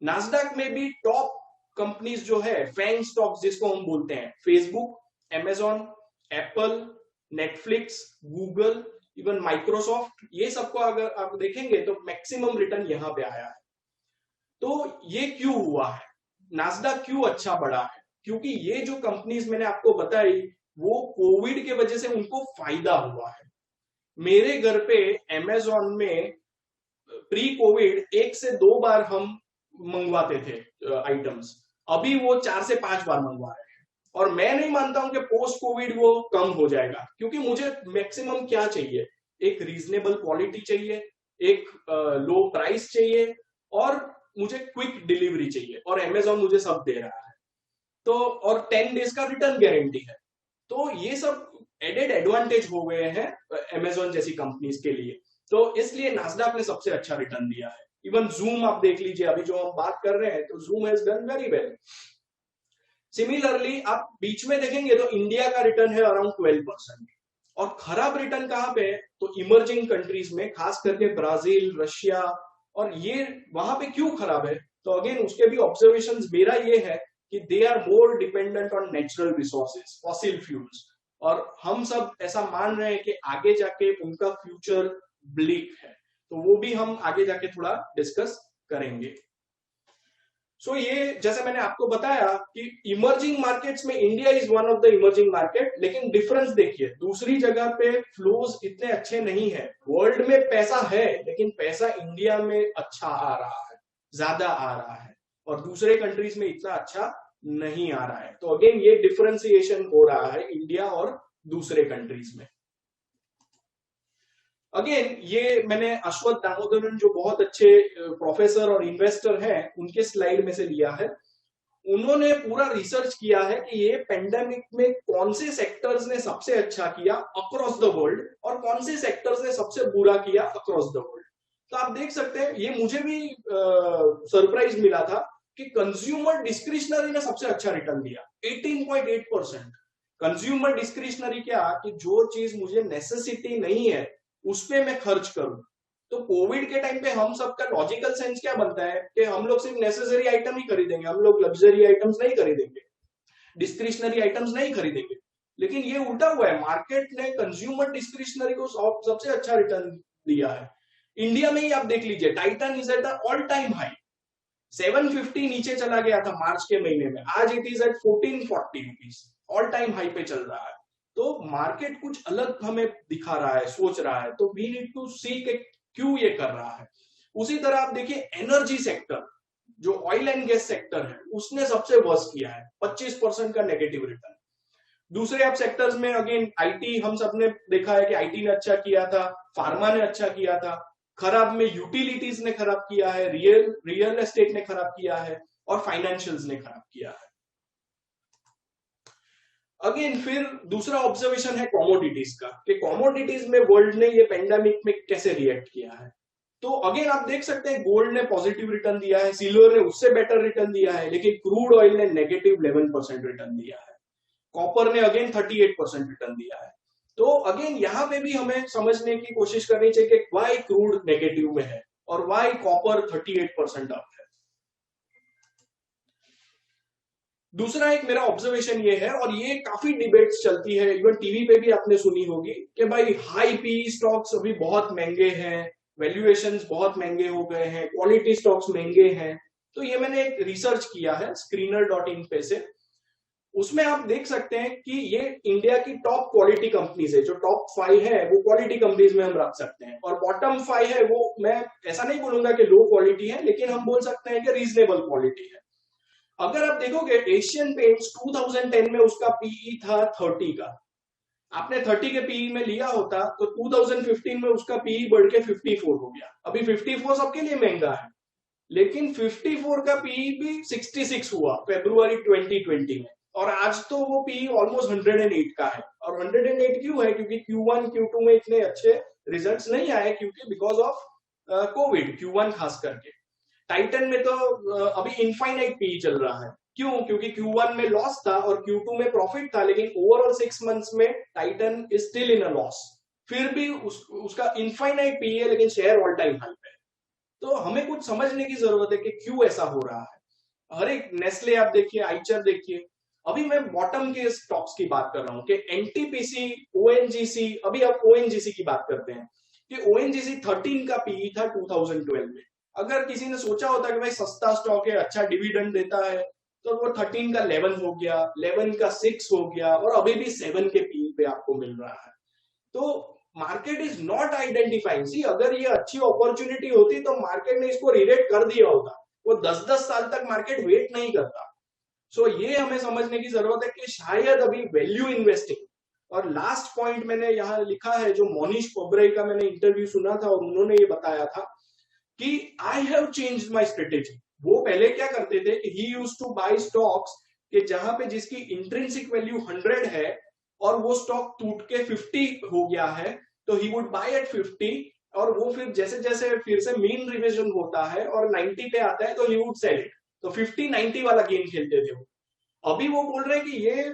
नास्डैक में भी टॉप कंपनीज जो है, फैंग स्टॉक्स जिसको हम बोलते हैं, Facebook, Amazon, Apple, Netflix, Google, even Microsoft, ये सबको अगर आप देखेंगे तो मैक्सिमम रिटर्न यहां पे आया है। तो ये क्यों हुआ है, नास्डैक क्यों अच्छा बढ़ा है? क्योंकि ये जो कंपनीज मैंने आपको बताई वो कोविड के वजह से उनको फायदा हुआ है। मेरे घर पे अमेजॉन में प्री कोविड 1 से 2 बार हम मंगवाते थे आइटम्स, अभी वो 4 से 5 बार मंगवा रहे हैं। और मैं नहीं मानता हूं कि पोस्ट कोविड वो कम हो जाएगा, क्योंकि मुझे मैक्सिमम क्या चाहिए, एक रीजनेबल क्वालिटी चाहिए, एक लो प्राइस चाहिए और मुझे क्विक डिलीवरी चाहिए, और अमेजॉन मुझे सब दे रहा है। तो और 10 डेज का रिटर्न गारंटी है। तो ये सब एडेड एडवांटेज हो गए हैं अमेजॉन जैसी कंपनीज के लिए। तो इसलिए नास्डैक ने सबसे अच्छा रिटर्न दिया है। इवन जूम आप देख लीजिए, अभी जो हम बात कर रहे हैं, तो zoom has done very well. Similarly आप बीच में देखेंगे तो इंडिया का रिटर्न है अराउंड 12%। और खराब रिटर्न कहां पे है, तो इमर्जिंग कंट्रीज में, खास करके ब्राजील, रशिया, और ये वहां पे क्यों खराब है, तो अगेन उसके भी ऑब्जर्वेशंस मेरा ये है कि they are more dependent on natural resources, fossil fuels, और हम सब ऐसा मान रहे हैं कि आगे जाके उनका फ्यूचर ब्लिक है। तो वो भी हम आगे जाके थोड़ा डिस्कस करेंगे। सो ये जैसे मैंने आपको बताया कि इमर्जिंग मार्केट्स में India is one of the emerging market, लेकिन डिफरेंस देखिए, दूसरी जगह पे फ्लोज इतने अच्छे नहीं है। वर्ल्ड में पैसा है लेकिन पैसा इंडिया में अच्छा आ रहा है, ज्यादा आ रहा है, और दूसरे कंट्रीज में इतना अच्छा नहीं आ रहा है। तो अगेन ये डिफरेंशिएशन हो रहा है इंडिया और दूसरे कंट्रीज में। अगेन ये मैंने अश्वत्थ दामोदरन, जो बहुत अच्छे प्रोफेसर और इन्वेस्टर हैं, उनके स्लाइड में से लिया है। उन्होंने पूरा रिसर्च किया है कि ये पेंडेमिक में कौन से सेक्टर्स ने सबसे अच्छा किया अक्रॉस द वर्ल्ड और कौन से सेक्टर्स ने सबसे बुरा किया अक्रॉस द वर्ल्ड। तो आप देख सकते हैं, ये मुझे भी सरप्राइज मिला था कि कंज्यूमर डिस्क्रिशनरी ने सबसे अच्छा रिटर्न दिया, 18.8%। कंज्यूमर डिस्क्रिशनरी क्या, कि जो चीज मुझे नेसेसिटी नहीं है उस पे मैं खर्च करूं। तो कोविड के टाइम पे हम सबका लॉजिकल सेंस क्या बनता है कि हम लोग सिर्फ नेसेसरी आइटम ही खरीदेंगे, हम लोग लग्जरी आइटम्स नहीं खरीदेंगे, डिस्क्रिशनरी आइटम्स नहीं खरीदेंगे। लेकिन ये उल्टा हुआ है, मार्केट ने कंज्यूमर डिस्क्रिशनरी को सबसे अच्छा रिटर्न दिया है। इंडिया में ही आप देख लीजिए, Titan is at the all time high, 750 नीचे चला गया था मार्च के महीने में, आज it is at 1440 rupees, all time high पे चल रहा है। तो मार्केट कुछ अलग हमें दिखा रहा है, सोच रहा है, तो वी नीड टू सी के क्यों ये कर रहा है। उसी तरह आप देखिए एनर्जी सेक्टर, जो ऑयल एंड गैस सेक्टर है, उसने सबसे वर्स्ट किया है, 25% का नेगेटिव रिटर्न। दूसरे आप सेक्टर्स में अगेन आईटी, हम सबने देखा है कि आईटी ने अच्छा किया था, फार्मा ने अच्छा किया था, खराब में यूटिलिटीज ने खराब किया है, रियल एस्टेट ने खराब किया है, और फाइनेंशियल्स ने खराब किया है। अगेन फिर दूसरा ऑब्जर्वेशन है कॉमोडिटीज का, कि कॉमोडिटीज में वर्ल्ड ने ये पेंडेमिक में कैसे रिएक्ट किया है। तो अगेन आप देख सकते हैं गोल्ड ने पॉजिटिव रिटर्न दिया है, सिल्वर ने उससे बेटर रिटर्न दिया है, लेकिन क्रूड ऑयल ने नेगेटिव 11% रिटर्न दिया है, कॉपर ने अगेन 38% रिटर्न दिया है। तो अगेन यहाँ पे भी हमें समझने की कोशिश करनी चाहिए कि वाई क्रूड नेगेटिव में है और वाई कॉपर 38% अप है। दूसरा एक मेरा ऑब्जर्वेशन ये है, और ये काफी डिबेट्स चलती है, इवन टीवी पे भी आपने सुनी होगी, कि भाई हाई पी स्टॉक्स अभी बहुत महंगे हैं, वैल्यूएशंस बहुत महंगे हो गए हैं, क्वालिटी स्टॉक्स महंगे हैं। तो ये मैंने एक रिसर्च किया है screener.in पे से, उसमें आप देख सकते हैं कि ये इंडिया की टॉप क्वालिटी कंपनीज है, जो टॉप 5 है वो क्वालिटी कंपनीज में हम रख सकते हैं, और बॉटम 5 है वो मैं ऐसा नहीं बोलूंगा कि लो क्वालिटी है, लेकिन हम बोल सकते हैं कि रीजनेबल क्वालिटी है। अगर आप देखोगे एशियन पेंट्स 2010 में उसका पीई था 30 का, आपने 30 के पीई में लिया होता तो 2015 में उसका पीई बढ़ के 54 हो गया। अभी 54 सबके लिए महंगा है, लेकिन 54 का पीई भी 66 हुआ फरवरी 2020 में, और आज तो वो पीई ऑलमोस्ट 108 का है। और 108 क्यों है? क्योंकि Q1 Q2 में इतने अच्छे रिजल्ट्स नहीं आए, क्योंकि बिकॉज ऑफ कोविड, Q1 खास करके। टाइटन में तो अभी इनफाइनाइट पीई चल रहा है, क्यों? क्योंकि Q1 में लॉस था और Q2 में प्रॉफिट था, लेकिन ओवरऑल 6 मंथ्स में Titan is still in a loss, फिर भी उसका इनफाइनाइट पीई है, लेकिन शेयर ऑल टाइम हाई पे। तो हमें कुछ समझने की जरूरत है कि क्यों ऐसा हो रहा है। हर एक नेस्ले आप देखिए, आइचर देखिए, अभी मैं बॉटम के स्टॉक्स की बात कर रहा हूं कि एनटीपीसी, ओएनजीसी, अभी आप ओएनजीसी की बात करते हैं कि ओएनजीसी 13 का पीई था 2012 में। अगर किसी ने सोचा होता कि भाई सस्ता स्टॉक है, अच्छा डिविडेंड देता है, तो वो 13 का 11 हो गया, 11 का 6 हो गया, और अभी भी 7 के पीई पे आपको मिल रहा है। तो मार्केट इज नॉट आइडेंटिफाइंग। सी, अगर ये अच्छी अपॉर्चुनिटी होती तो मार्केट ने इसको रिरेट कर दिया होता, वो 10-10 साल तक मार्केट वेट नहीं करता। सो ये हमें समझने की जरूरत है कि शायद अभी वैल्यू इन्वेस्टिंग, और लास्ट पॉइंट मैंने यहाँ लिखा है, जो मोनिश पोब्रे का मैंने इंटरव्यू सुना था और उन्होंने ये बताया था कि I have changed my strategy. वो पहले क्या करते थे कि he used to buy stocks कि जहां पे जिसकी इंट्रिंसिक वैल्यू 100 है और वो स्टॉक टूट के 50 हो गया है, तो ही वुड बाय एट 50, और वो फिर जैसे जैसे फिर से मीन रिविजन होता है और 90 पे आता है तो ही वुड सेल इट। तो 50-90 वाला गेम खेलते थे वो। अभी वो बोल रहे हैं कि ये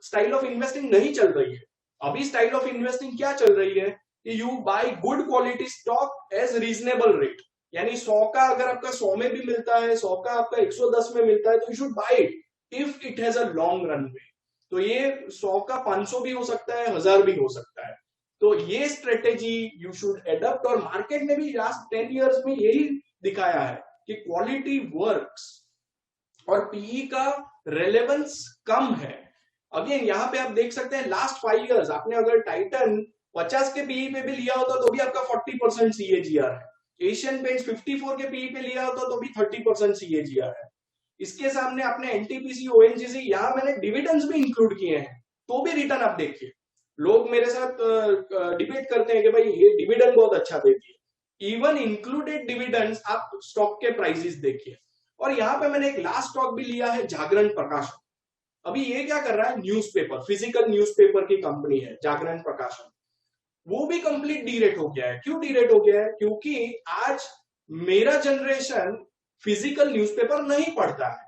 स्टाइल ऑफ इन्वेस्टिंग नहीं चल रही है। अभी स्टाइल ऑफ इन्वेस्टिंग क्या चल रही है कि you buy good quality stock as reasonable rate, यानी 100 का अगर आपका 100 में भी मिलता है, 100 का आपका 110 में मिलता है, तो you should buy it if it has a long runway. तो ये 100 का 500 भी हो सकता है, 1000 भी हो सकता है। तो ये स्ट्रेटेजी यू शुड एडप्ट, और मार्केट ने भी लास्ट 10 इयर्स में यही दिखाया है कि क्वालिटी वर्क्स और पीई का रेलेवेंस कम है। अगेन यहाँ पे आप देख सकते हैं लास्ट 5 इयर्स, आपने अगर टाइटन 50 के पीई पे भी लिया होता तो भी आपका 40% सीएजीआर है। एशियन पेंट्स 54 के पीई पे लिया होता तो भी 30% सीएजीआर है। इसके सामने आपने एनटीपीसी, ओएनजीसी, यहाँ मैंने डिविडेंड्स भी इंक्लूड किए हैं, तो भी रिटर्न आप देखिए। लोग मेरे साथ डिबेट करते हैं कि भाई ये डिविडेंड बहुत अच्छा देती है। इवन इंक्लूडेड डिविडेंड्स आप स्टॉक के प्राइसेस देखिए। और यहाँ पे मैंने एक लास्ट स्टॉक भी लिया है, जागरण प्रकाशन। अभी ये क्या कर रहा है, न्यूज़पेपर, फिजिकल न्यूज़पेपर की कंपनी है जागरण प्रकाशन, वो भी कंप्लीट डीरेट हो गया है। क्यों डीरेट हो गया है? क्योंकि आज मेरा जनरेशन फिजिकल न्यूज़पेपर नहीं पढ़ता है,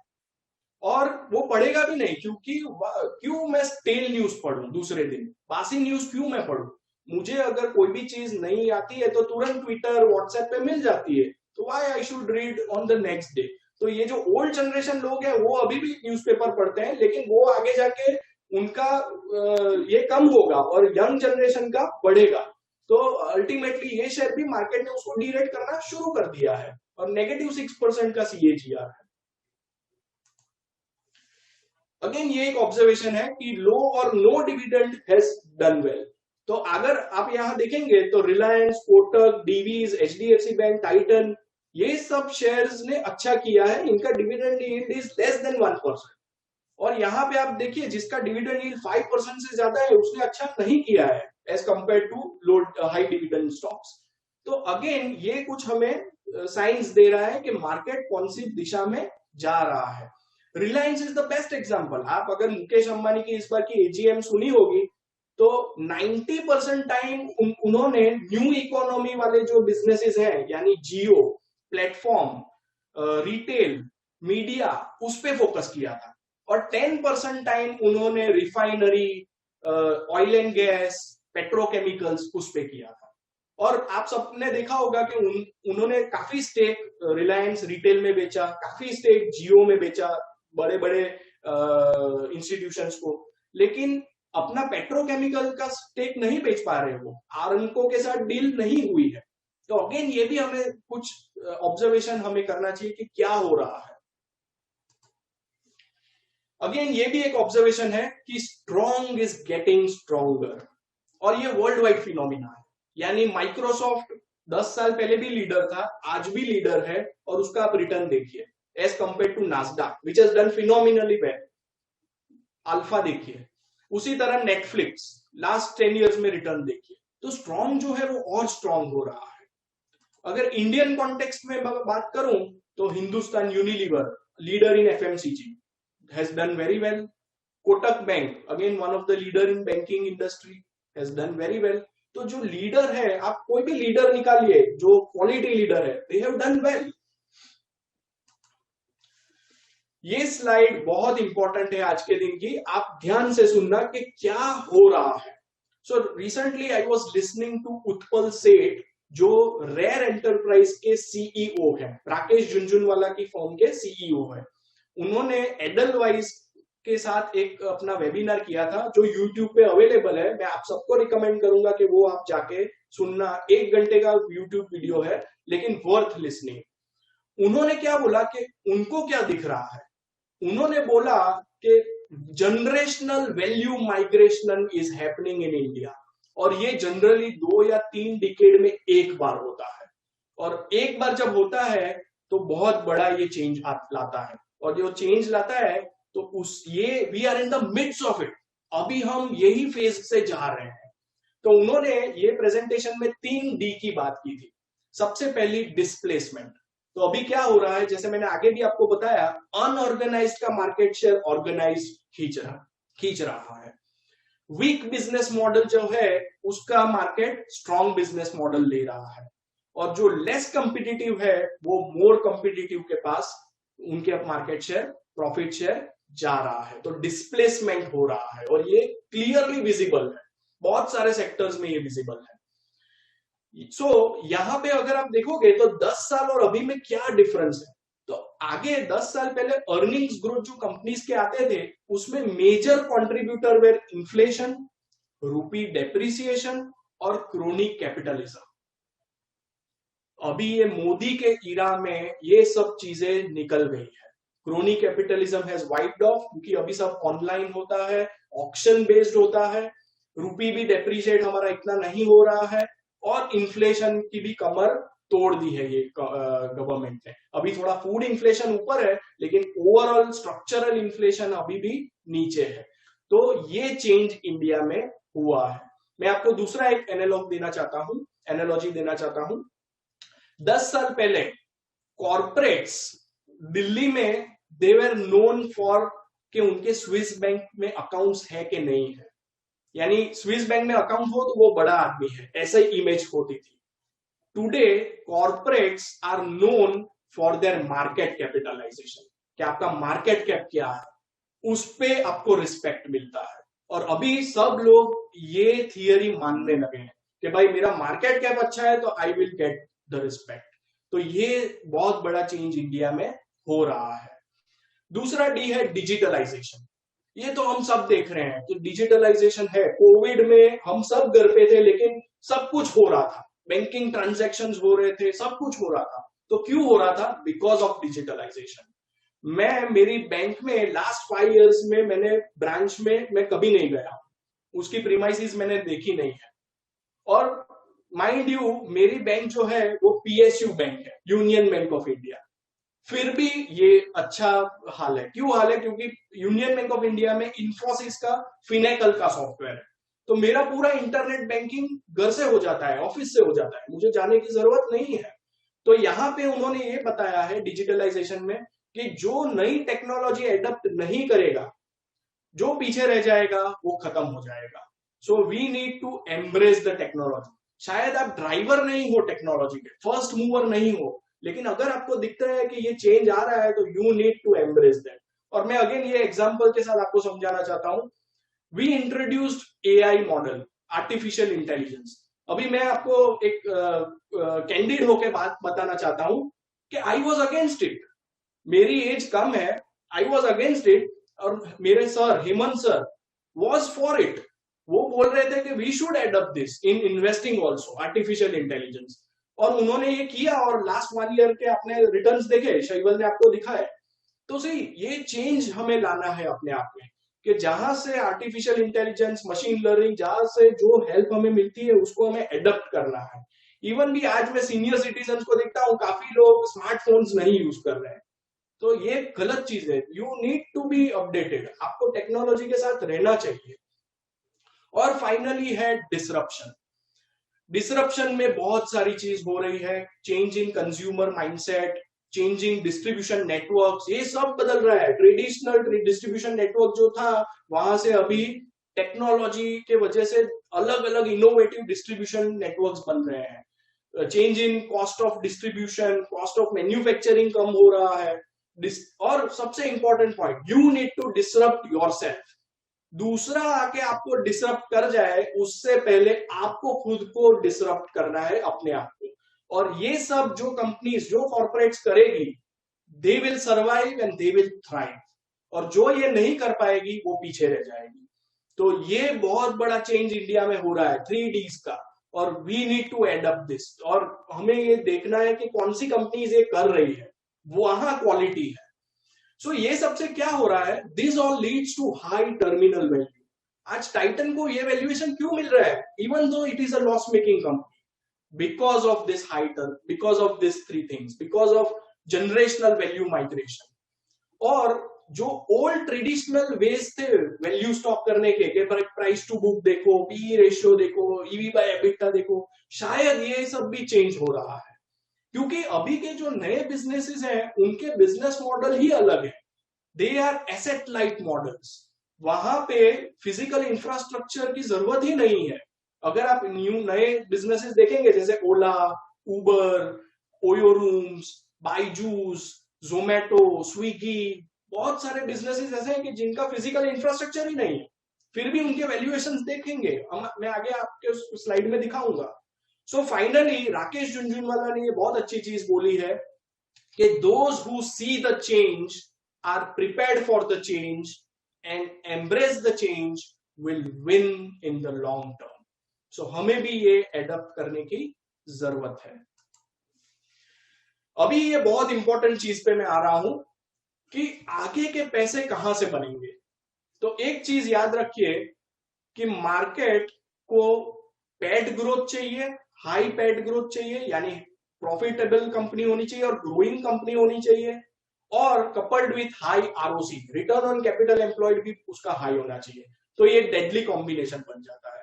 और वो पढ़ेगा भी नहीं, क्योंकि क्यों मैं स्टेल न्यूज पढ़ूं दूसरे दिन, बासी न्यूज क्यों मैं पढ़ूं? मुझे अगर कोई भी चीज नहीं आती है तो तुरंत ट्विटर, व्हाट्सएप पे मिल जाती है, तो why I should read on the next day. तो ये जो ओल्ड जनरेशन लोग हैं वो अभी भी न्यूज़पेपर पढ़ते हैं, लेकिन वो आगे जाके उनका ये कम होगा और यंग जनरेशन का बढ़ेगा। तो अल्टीमेटली ये शेयर भी मार्केट ने उसको डीरेट करना शुरू कर दिया है, और -6% का सीएजीआर है। अगेन ये एक ऑब्जर्वेशन है कि लो और no dividend has done well. तो अगर आप यहां देखेंगे तो रिलायंस, कोटक, डीवीज, एचडीएफसी बैंक, टाइटन, ये सब शेयर्स ने अच्छा किया है, इनका dividend yield is less than 1%। और यहाँ पे आप देखिए जिसका डिविडेंड यील्ड 5% से ज्यादा है उसने अच्छा नहीं किया है as compare to low high dividend stocks. तो अगेन ये कुछ हमें साइंस दे रहा है कि मार्केट कौन सी दिशा में जा रहा है। Reliance is the best example. आप अगर मुकेश अंबानी की इस बार की एजीएम सुनी होगी तो 90% टाइम उन्होंने न्यू इकोनॉमी वाले जो बिजनेसेस हैं, यानी जियो, प्लेटफॉर्म, रिटेल, मीडिया, उस पे फोकस किया था। और 10% टाइम उन्होंने refinery, oil and gas, petrochemicals, उस पे किया था। और आप सबने देखा होगा कि उन्होंने काफी स्टेक रिलायंस रिटेल में बेचा, काफी स्टेक जियो में बेचा, बड़े बड़े इंस्टीट्यूशंस को, लेकिन अपना पेट्रोकेमिकल का स्टेक नहीं बेच पा रहे। वो आरएमको के साथ डील नहीं हुई है। तो अगेन ये भी हमें कुछ ऑब्जर्वेशन हमें करना चाहिए कि क्या हो रहा है। अगेन ये भी एक ऑब्जर्वेशन है कि स्ट्रॉन्ग इज गेटिंग स्ट्रॉन्गर, और ये वर्ल्ड वाइड फिनोमिना है। यानी माइक्रोसॉफ्ट 10 साल पहले भी लीडर था, आज भी लीडर है, और उसका आप रिटर्न देखिए as compare to Nasdaq which has done phenomenally well. Alpha देखिए, उसी तरह नेटफ्लिक्स लास्ट 10 इयर्स में रिटर्न देखिए। तो स्ट्रॉन्ग जो है वो और स्ट्रॉन्ग हो रहा है। अगर इंडियन कॉन्टेक्स्ट में बात करूं तो Hindustan Unilever, leader in FMCG, has done very well. Kotak bank, again one of the leader in banking industry, has done very well. तो जो लीडर है, आप कोई भी लीडर निकालिए जो क्वालिटी लीडर है, दे हैव डन वेल। ये स्लाइड बहुत इंपॉर्टेंट है आज के दिन की, आप ध्यान से सुनना कि क्या हो रहा है। So recently I was listening to Utpal Sheth, जो रेयर एंटरप्राइज के सीईओ है, राकेश झुनझुनवाला की फर्म के सीईओ है। उन्होंने एडलवाइज के साथ एक अपना वेबिनार किया था जो यूट्यूब पे अवेलेबल है। मैं आप सबको रिकमेंड करूंगा कि वो आप जाके सुनना। 1 घंटे का यूट्यूब वीडियो है, लेकिन वर्थ लिसनिंग। उन्होंने क्या बोला कि उनको क्या दिख रहा है। उन्होंने बोला कि generational value migration is happening in India, और ये जनरली 2 या 3 डिकेड में एक बार होता है। और एक बार जब होता है तो बहुत बड़ा ये चेंज लाता है, और जो चेंज लाता है तो we are in the mids of it. अभी हम यही फेज से जा रहे हैं। तो उन्होंने ये प्रेजेंटेशन में 3 डी की बात की थी। सबसे पहली डिस्प्लेसमेंट। तो अभी क्या हो रहा है, जैसे मैंने आगे भी आपको बताया, अनऑर्गेनाइज्ड का मार्केट शेयर ऑर्गेनाइज्ड खींच रहा है। वीक बिजनेस मॉडल जो है उसका मार्केट स्ट्रॉन्ग बिजनेस मॉडल ले रहा है, और जो लेस कंपिटिटिव है वो मोर कंपिटिटिव के पास उनके मार्केट शेयर, प्रॉफिट शेयर जा रहा है। तो डिस्प्लेसमेंट हो रहा है, और ये क्लियरली विजिबल है, बहुत सारे सेक्टर्स में ये विजिबल है। यहां पे अगर आप देखोगे तो 10 साल और अभी में क्या डिफरेंस है। तो आगे 10 साल पहले अर्निंग्स ग्रोथ जो कंपनीज के आते थे, उसमें मेजर कंट्रीब्यूटर वेर इन्फ्लेशन, रूपी डेप्रिसिएशन और क्रोनिक कैपिटलिज्म। अभी ये मोदी के इरा में ये सब चीजें निकल गई है। Chronic capitalism has wiped off, क्योंकि अभी सब ऑनलाइन होता है, ऑक्शन बेस्ड होता है, रूपी भी डेप्रिशिएट हमारा इतना नहीं हो रहा है, और इन्फ्लेशन की भी कमर तोड़ दी है ये गवर्नमेंट ने। अभी थोड़ा फूड इन्फ्लेशन ऊपर है, लेकिन ओवरऑल स्ट्रक्चरल इन्फ्लेशन अभी भी नीचे है। तो ये चेंज इंडिया में हुआ है। मैं आपको दूसरा एक एनालॉजी देना चाहता हूं। 10 साल पहले कॉर्पोरेट्स दिल्ली में दे वर नोन फॉर कि उनके स्विस बैंक में अकाउंट्स है कि नहीं है। यानी स्विस बैंक में अकाउंट हो तो वो बड़ा आदमी है, ऐसा ही इमेज होती थी। Today corporates are known for their market capitalization, कि आपका मार्केट कैप क्या है, उस पे आपको रिस्पेक्ट मिलता है। और अभी सब लोग ये थियरी मानने लगे हैं कि भाई मेरा मार्केट कैप अच्छा है तो I will get the respect. तो ये बहुत बड़ा चेंज इंडिया में हो रहा है। दूसरा डी है डिजिटलाइजेशन। ये तो हम सब देख रहे हैं कि डिजिटलाइजेशन है। कोविड में हम सब घर पे थे, लेकिन सब कुछ हो रहा था, बैंकिंग ट्रांजैक्शंस हो रहे थे, सब कुछ हो रहा था। तो क्यों हो रहा था? Because of digitalization. मैं मेरी बैंक में लास्ट 5 इयर्स में मैंने ब्रांच में मैं कभी नहीं गया, उसकी प्रीमाइसिस मैंने देखी नहीं है। और माइंड यू मेरी बैंक जो है वो पीएसयू बैंक है, यूनियन बैंक ऑफ इंडिया, फिर भी ये अच्छा हाल है। क्यों हाल है? क्योंकि यूनियन बैंक ऑफ इंडिया में इंफोसिस का फिनेकल का सॉफ्टवेयर है। तो मेरा पूरा इंटरनेट बैंकिंग घर से हो जाता है, ऑफिस से हो जाता है, मुझे जाने की जरूरत नहीं है। तो यहाँ पे उन्होंने ये बताया है डिजिटलाइजेशन में कि जो नई टेक्नोलॉजी एडप्ट नहीं करेगा, जो पीछे रह जाएगा वो खत्म हो जाएगा। So we need to embrace the technology. शायद आप ड्राइवर नहीं हो टेक्नोलॉजी के, फर्स्ट मूवर नहीं हो, लेकिन अगर आपको दिखता है कि ये चेंज आ रहा है तो you need to embrace that. और मैं अगेन ये एग्जांपल के साथ आपको समझाना चाहता हूं। We introduced AI model, artificial intelligence. अभी मैं आपको एक कैंडिड होके बात बताना चाहता हूं कि आई वॉज अगेंस्ट इट। मेरी एज कम है, आई वॉज अगेंस्ट इट, और मेरे sir Hemant sir was for it. वो बोल रहे थे कि we should adopt this in investing also, artificial intelligence. और उन्होंने ये किया, और लास्ट 1 ईयर के अपने रिटर्न्स देखे, शैवल ने आपको दिखाया। तो सही ये चेंज हमें लाना है अपने आप में, कि जहां से आर्टिफिशियल इंटेलिजेंस, मशीन लर्निंग, जहां से जो हेल्प हमें मिलती है उसको हमें एडप्ट करना है। इवन भी आज मैं सीनियर सिटीजन को देखता हूँ, काफी लोग स्मार्टफोन्स नहीं यूज कर रहे हैं, तो ये गलत चीज है। You need to be updated, आपको टेक्नोलॉजी के साथ रहना चाहिए। और फाइनली है डिसरप्शन। डिसरप्शन में बहुत सारी चीज हो रही है, change in consumer mindset, changing distribution networks, ये सब बदल रहा है। ट्रेडिशनल डिस्ट्रीब्यूशन नेटवर्क जो था, वहां से अभी टेक्नोलॉजी के वजह से अलग अलग इनोवेटिव डिस्ट्रीब्यूशन नेटवर्क्स बन रहे हैं। Change in cost of distribution, cost of manufacturing कम हो रहा है। और सबसे important point, you need to disrupt yourself. दूसरा आके आपको डिसरप्ट कर जाए उससे पहले आपको खुद को डिसरप्ट करना है, अपने आप को। और ये सब जो कंपनीज, जो कॉर्पोरेट्स करेगी, they will survive and they will thrive. और जो ये नहीं कर पाएगी वो पीछे रह जाएगी। तो ये बहुत बड़ा चेंज इंडिया में हो रहा है 3Ds का, और we need to adapt this. और हमें ये देखना है कि कौन सी कंपनीज ये कर रही है, वहां क्वालिटी है। सो ये सबसे क्या हो रहा है, this all leads to high terminal value. आज टाइटन को ये वैल्यूएशन क्यों मिल रहा है, even though it is a loss making company? Because of this high turn, because of these 3 things, because of generational value migration। और जो old traditional ways the value stock करने के, प्राइस टू बुक देखो, P ratio देखो, EV by EBITDA देखो, शायद ये सब भी चेंज हो रहा है। क्योंकि अभी के जो नए बिजनेसेस हैं उनके बिजनेस मॉडल ही अलग है। They are asset light models. वहां पे फिजिकल इंफ्रास्ट्रक्चर की जरूरत ही नहीं है। अगर आप नए बिजनेसेस देखेंगे, जैसे ओला, उबर, ओयो रूम्स, बाइजूस, जोमेटो, स्विगी, बहुत सारे बिजनेसेस ऐसे हैं कि जिनका फिजिकल इंफ्रास्ट्रक्चर ही नहीं है, फिर भी उनके वैल्यूएशंस देखेंगे, मैं आगे आपके स्लाइड में दिखाऊंगा। सो फाइनली राकेश झुनझुनवाला ने ये बहुत अच्छी चीज बोली है कि those who see the change are prepared for the change and embrace the change will win in the long term. So हमें भी ये एडप्ट करने की जरूरत है। अभी ये बहुत इंपॉर्टेंट चीज पे मैं आ रहा हूं कि आगे के पैसे कहां से बनेंगे। तो एक चीज याद रखिए कि मार्केट को पैड ग्रोथ चाहिए, हाई पैड ग्रोथ चाहिए, यानी प्रॉफिटेबल कंपनी होनी चाहिए और ग्रोइंग कंपनी होनी चाहिए, और coupled with high ROC, return on capital employed भी उसका हाई होना चाहिए। तो ये डेडली कॉम्बिनेशन बन जाता है।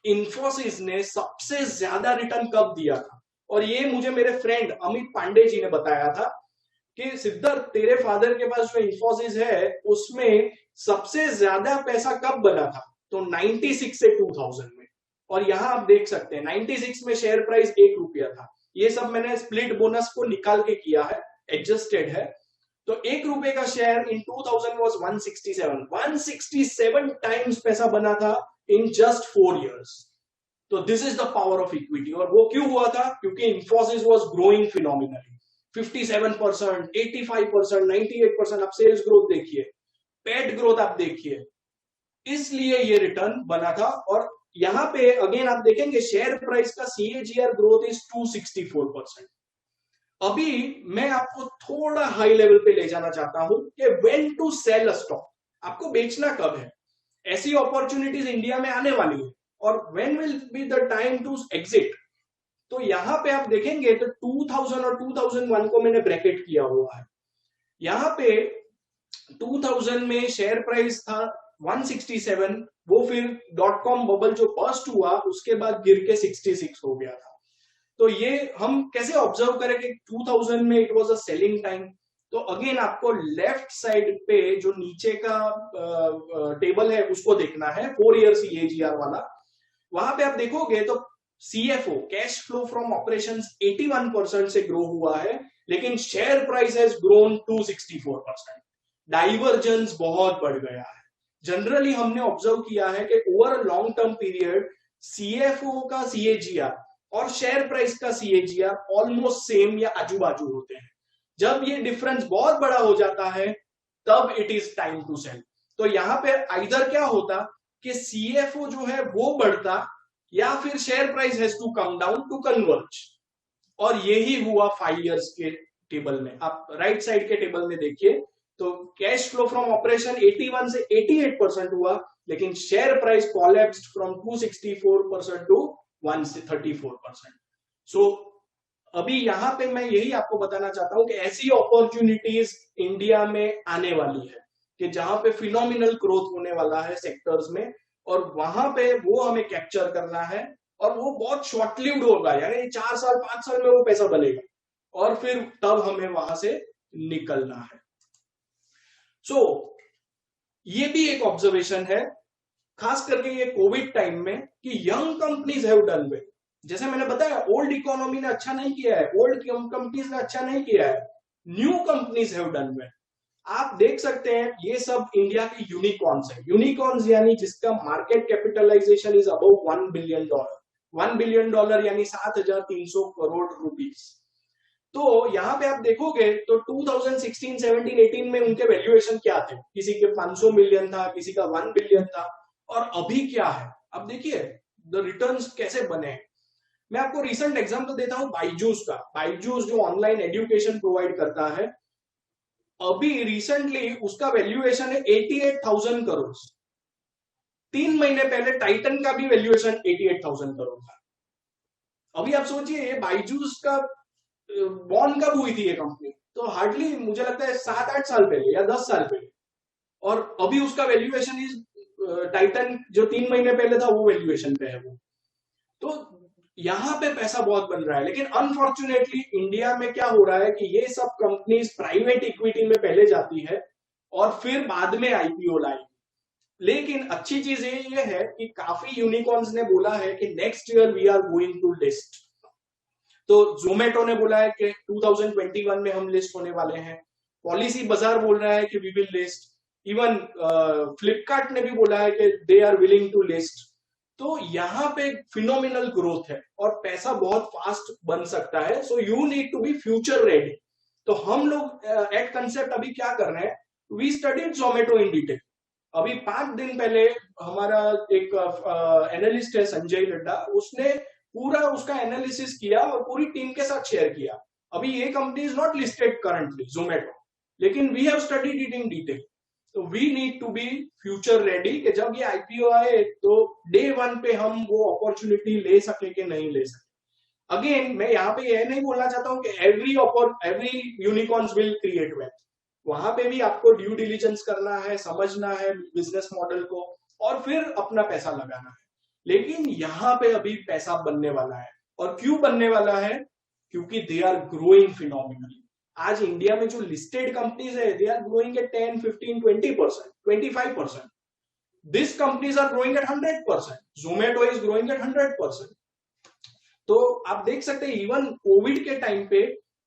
इन्फोसिस ने सबसे ज्यादा रिटर्न कब दिया था, और ये मुझे मेरे फ्रेंड अमित पांडे जी ने बताया था कि सिद्धार्थ, तेरे फादर के पास जो इन्फोसिस है उसमें सबसे ज्यादा पैसा कब बना था, तो 96 से 2000 में। और यहां आप देख सकते हैं 96 में शेयर प्राइस 1 रुपया था। ये सब मैंने स्प्लिट बोनस को निकाल के किया है, एडजस्टेड है। तो 1 रुपए का शेयर इन 2000 वाज 167 टाइम्स पैसा बना था इन जस्ट 4 years। तो this is the power of equity. और वो क्यों हुआ था, क्योंकि इन्फोसिस वाज ग्रोइंग फिनोमिनली, 57%, 85%, 98%। आप सेल्स ग्रोथ देखिए, पेट ग्रोथ आप देखिए, इसलिए ये रिटर्न बना था। और यहां पे अगेन आप देखेंगे शेयर प्राइस का CAGR ग्रोथ इज 264%। अभी मैं आपको थोड़ा हाई लेवल पे ले जाना चाहता हूं कि when to sell a stock, आपको बेचना कब है। ऐसी अपॉर्चुनिटीज इंडिया में आने वाली है, और when will be the time to exit. तो यहां पे आप देखेंगे तो 2000 और 2001 को मैंने ब्रैकेट किया हुआ है। यहां पे 2000 में शेयर प्राइस था 167, वो फिर .com बबल जो बर्स्ट हुआ उसके बाद गिर के 66 हो गया था। तो ये हम कैसे ऑब्जर्व करें कि 2000 में it was a selling time. तो अगेन आपको लेफ्ट साइड पे जो नीचे का टेबल है उसको देखना है, 4 ईयर CAGR वाला। वहां पे आप देखोगे तो CFO, cash flow from operations, 81% से ग्रो हुआ है, लेकिन share price has grown to 64%। Divergence बहुत बढ़ गया है। जनरली हमने ऑब्जर्व किया है कि over a long term period CFO का CAGR और शेयर प्राइस का CAGR ऑलमोस्ट सेम या आजू बाजू होते हैं। जब ये डिफरेंस बहुत बड़ा हो जाता है तब it is time to sell. तो यहां पे आइदर क्या होता कि CFO जो है वो बढ़ता या फिर share price has to come down to converge. और यही हुआ 5 इयर्स के टेबल में। आप राइट साइड के टेबल में देखिए तो कैश फ्लो फ्रॉम ऑपरेशन 81 से 88% हुआ, लेकिन share price collapsed from 264% to 134%। So अभी यहां पे मैं यही आपको बताना चाहता हूं कि ऐसी अपॉर्चुनिटीज इंडिया में आने वाली है कि जहां पे फिनोमिनल ग्रोथ होने वाला है सेक्टर्स में, और वहां पे वो हमें कैप्चर करना है। और वो बहुत शॉर्ट लिव्ड होगा, यानी 4 साल 5 साल में वो पैसा बनेगा और फिर तब हमें वहां से निकलना है। सो ये भी एक ऑब्जर्वेशन है, खास करके ये कोविड टाइम में, कि young companies have done well. जैसे मैंने बताया, ओल्ड इकोनॉमी ने अच्छा नहीं किया है, ओल्ड कंपनीज ने अच्छा नहीं किया है, new companies have done well. आप देख सकते हैं ये सब इंडिया के यूनिकॉर्न्स है। यूनिकॉर्न्स यानी जिसका market capitalisation is about $1 billion. $1 billion यानी 7,300 करोड़ रुपीस। तो यहां पे आप देखोगे तो 2016, 17, 18 में उनके वैल्यूएशन क्या थे, किसी के 500 मिलियन था, किसी का 1 बिलियन था, और अभी क्या है। अब देखिए द रिटर्न्स कैसे बने। मैं आपको रिसेंट एग्जांपल देता हूं बाइजूस का। बाइजूस जो ऑनलाइन एजुकेशन प्रोवाइड करता है, अभी रिसेंटली उसका वैल्यूएशन है 88,000 करोड़। 3 महीने पहले टाइटन का भी वैल्यूएशन 88,000 करोड़ था। अभी आप सोचिए ये बाइजूस का बॉर्न कब हुई थी ये कंपनी, तो हार्डली मुझे लगता है 7-8 साल पहले या 10 साल पहले, और अभी उसका वैल्यूएशन इज टाइटन जो 3 महीने पहले था वो वैल्यूएशन पे है वो। तो यहां पे पैसा बहुत बन रहा है, लेकिन अनफॉर्चुनेटली इंडिया में क्या हो रहा है कि ये सब कंपनीज प्राइवेट इक्विटी में पहले जाती है और फिर बाद में IPO लाई। लेकिन अच्छी चीज ये है कि काफी यूनिकॉर्न्स ने बोला है कि next year we are going to list. तो जोमेटो ने बोला है कि 2021 में हम लिस्ट होने वाले हैं। पॉलिसी बाजार बोल रहा है कि we will list. Even Flipkart ने भी बोला है कि they are willing to list. तो यहाँ पे फिनोमिनल ग्रोथ है और पैसा बहुत फास्ट बन सकता है। So you need to be future ready. तो हम लोग एट कंसेप्ट अभी क्या कर रहे हैं, we studied Zomato in detail. अभी 5 दिन पहले हमारा एक एनालिस्ट है संजय लड्डा, उसने पूरा उसका एनालिसिस किया और पूरी टीम के साथ शेयर किया। अभी ये company is not listed currently Zomato, लेकिन we have studied it in detail. तो we need to be future ready कि जब ये IPO आए तो डे 1 पे हम वो अपॉर्चुनिटी ले सके कि नहीं ले सके। अगेन मैं यहाँ पे यह नहीं बोलना चाहता हूँ कि every unicorns will create wealth. वहां पे भी आपको ड्यू डिलिजेंस करना है, समझना है बिजनेस मॉडल को, और फिर अपना पैसा लगाना है। लेकिन यहाँ पे अभी पैसा बनने वाला है। और क्यों बनने वाला है, क्योंकि दे आर ग्रोइंग फिनोमिनली। आज इंडिया में जो लिस्टेड कंपनीज है they are growing at 10, 15, 20%, 25%। This companies are growing at 100%। Zomato is growing at 100%। तो आप देख सकते हैं इवन कोविड के टाइम पे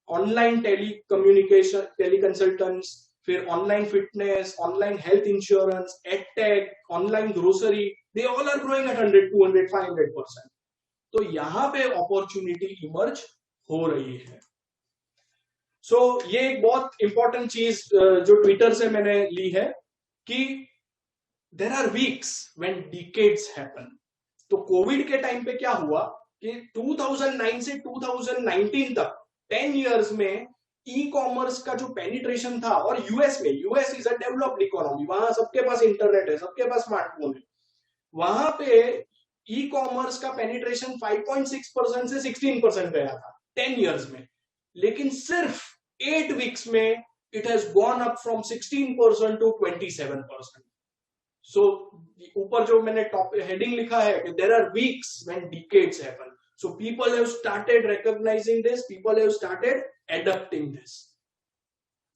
online telecommunication, teleconsultants, फिर online fitness, online health insurance, edtech, online grocery, they all are growing at 100, 200, 500%। तो यहां पे अपॉर्चुनिटी इमर्ज हो रही है। सो ये एक बहुत इंपॉर्टेंट चीज जो ट्विटर से मैंने ली है कि there are weeks when decades happen. तो कोविड के टाइम पे क्या हुआ कि 2009 से 2019 तक 10 इयर्स में ई कॉमर्स का जो पेनिट्रेशन था, और यूएस में, US is a developed economy, वहां सबके पास इंटरनेट है, सबके पास स्मार्टफोन है, वहां पे ई कॉमर्स का पेनिट्रेशन 5.6% से 16% गया था 10 इयर्स में। लेकिन सिर्फ 8 वीक्स में it has gone up from 16% to 27%। So ऊपर जो मैंने टॉप हेडिंग लिखा है कि there are weeks when decades happen, so people have started recognising this, people have started adopting this,